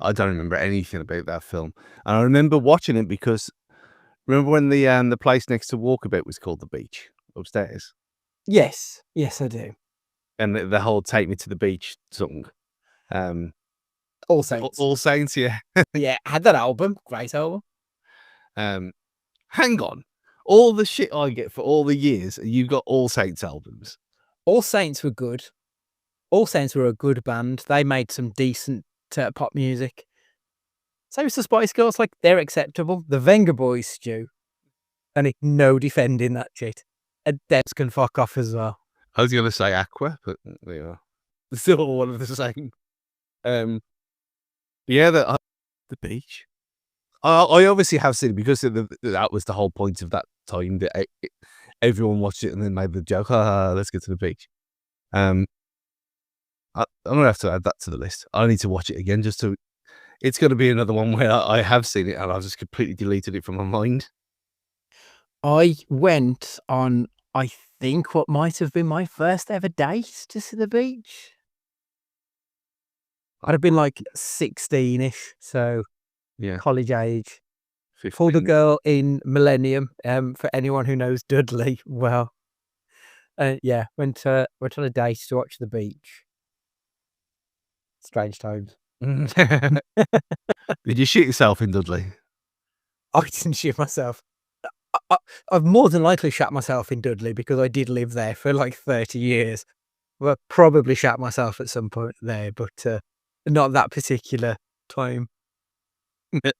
I don't remember anything about that film. And I remember watching it because, remember when the place next to Walkabout was called The Beach upstairs? Yes, I do. And the whole Take Me to the Beach song. All Saints. All Saints, yeah. Yeah, I had that album. Great album. Hang on. All the shit I get for all the years, you got All Saints albums. All Saints were good. All Saints were a good band. They made some decent pop music. So was the Spice Girls. Like, they're acceptable. The Venga Boys, Stu. and it's no defending that shit. And Debs can fuck off as well. I was going to say Aqua, but they are still one of the same. Yeah, the beach. I obviously have seen it because that was the whole point of that time that everyone watched it and then made the joke, let's get to the beach. I'm going to have to add that to the list. I need to watch it again it's going to be another one where I have seen it and I've just completely deleted it from my mind. I went on, I think, what might have been my first ever date to see the beach. I'd have been like 16-ish, so Yeah. college age. 15. Pulled a girl in Millennium, for anyone who knows Dudley well. Yeah, went on a date to watch the beach. Strange times. Did you shoot yourself in Dudley? I didn't shoot myself. I've more than likely shot myself in Dudley because I did live there for like 30 years. Well, probably shot myself at some point there, but not that particular time. I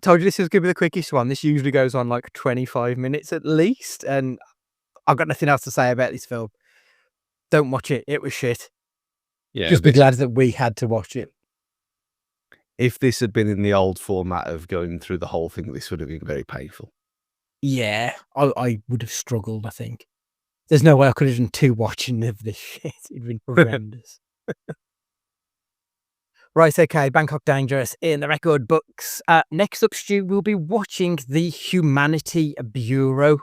told you this was going to be the quickest one. This usually goes on like 25 minutes at least, and I've got nothing else to say about this film. Don't watch it. It was shit. Yeah. Just be glad that we had to watch it. If this had been in the old format of going through the whole thing, this would have been very painful. Yeah, I would have struggled, I think. There's no way I could have done 2 watching of this shit. It'd been horrendous. Right, okay, Bangkok Dangerous in the record books. Next up, Stu, we'll be watching The Humanity Bureau.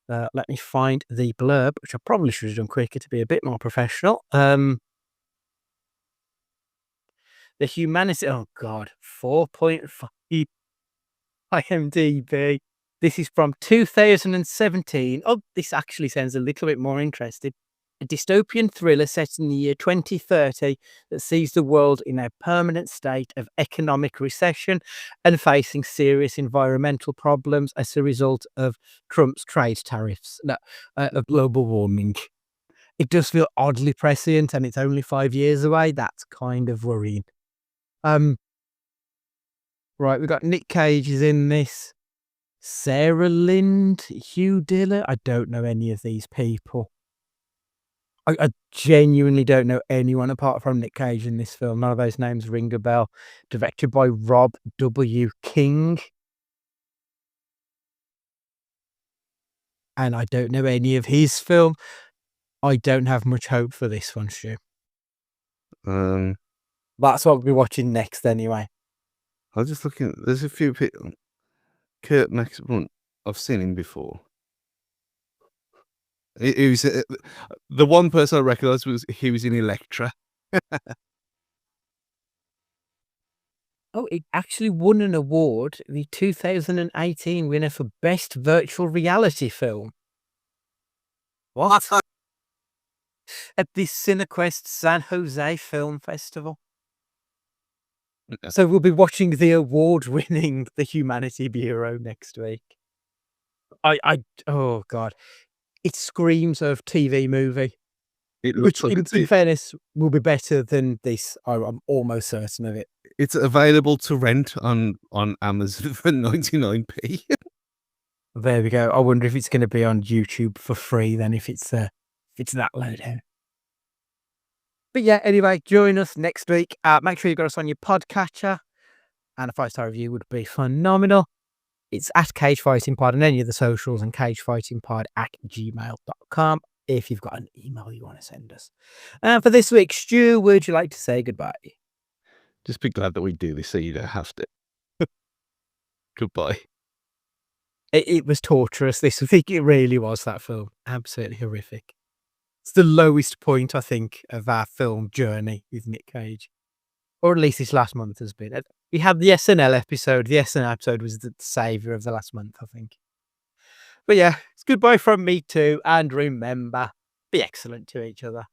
Let me find the blurb, which I probably should have done quicker to be a bit more professional. The Humanity... Oh, God. 4.5 IMDb. This is from 2017. Oh, this actually sounds a little bit more interesting. A dystopian thriller set in the year 2030 that sees the world in a permanent state of economic recession and facing serious environmental problems as a result of Trump's trade tariffs, of global warming. It does feel oddly prescient, and it's only 5 years away. That's kind of worrying. Right, we've got Nick Cage is in this. Sarah Lind, Hugh Diller. I don't know any of these people. I genuinely don't know anyone apart from Nick Cage in this film. None of those names ring a bell. Directed by Rob W. King. And I don't know any of his film. I don't have much hope for this one, Stu. That's what we'll be watching next anyway. I was just looking, there's a few people. Kurt Maxwell, I've seen him before. He was, the one person I recognised was he was in Electra. Oh, it actually won an award, the 2018 winner for Best Virtual Reality Film. What? At the Cinequest San Jose Film Festival. Yeah. So we'll be watching the award-winning The Humanity Bureau next week. Oh God. It screams of TV movie. It looks Which, like in fairness, will be better than this. I'm almost certain of it. It's available to rent on Amazon for 99p. There we go. I wonder if it's going to be on YouTube for free then, if it's that low down. But yeah, anyway, join us next week. Make sure you've got us on your podcatcher, and a 5-star review would be phenomenal. It's at Cage Fighting Pod on any of the socials, and cagefightingpod@gmail.com if you've got an email you want to send us. For this week, Stu, would you like to say goodbye? Just be glad that we do this so you don't have to. Goodbye. It was torturous this week. It really was, that film. Absolutely horrific. It's the lowest point, I think, of our film journey with Nick Cage. Or at least this last month has been. We had the SNL episode. The SNL episode was the saviour of the last month, I think. But yeah, it's goodbye from me too. And remember, be excellent to each other.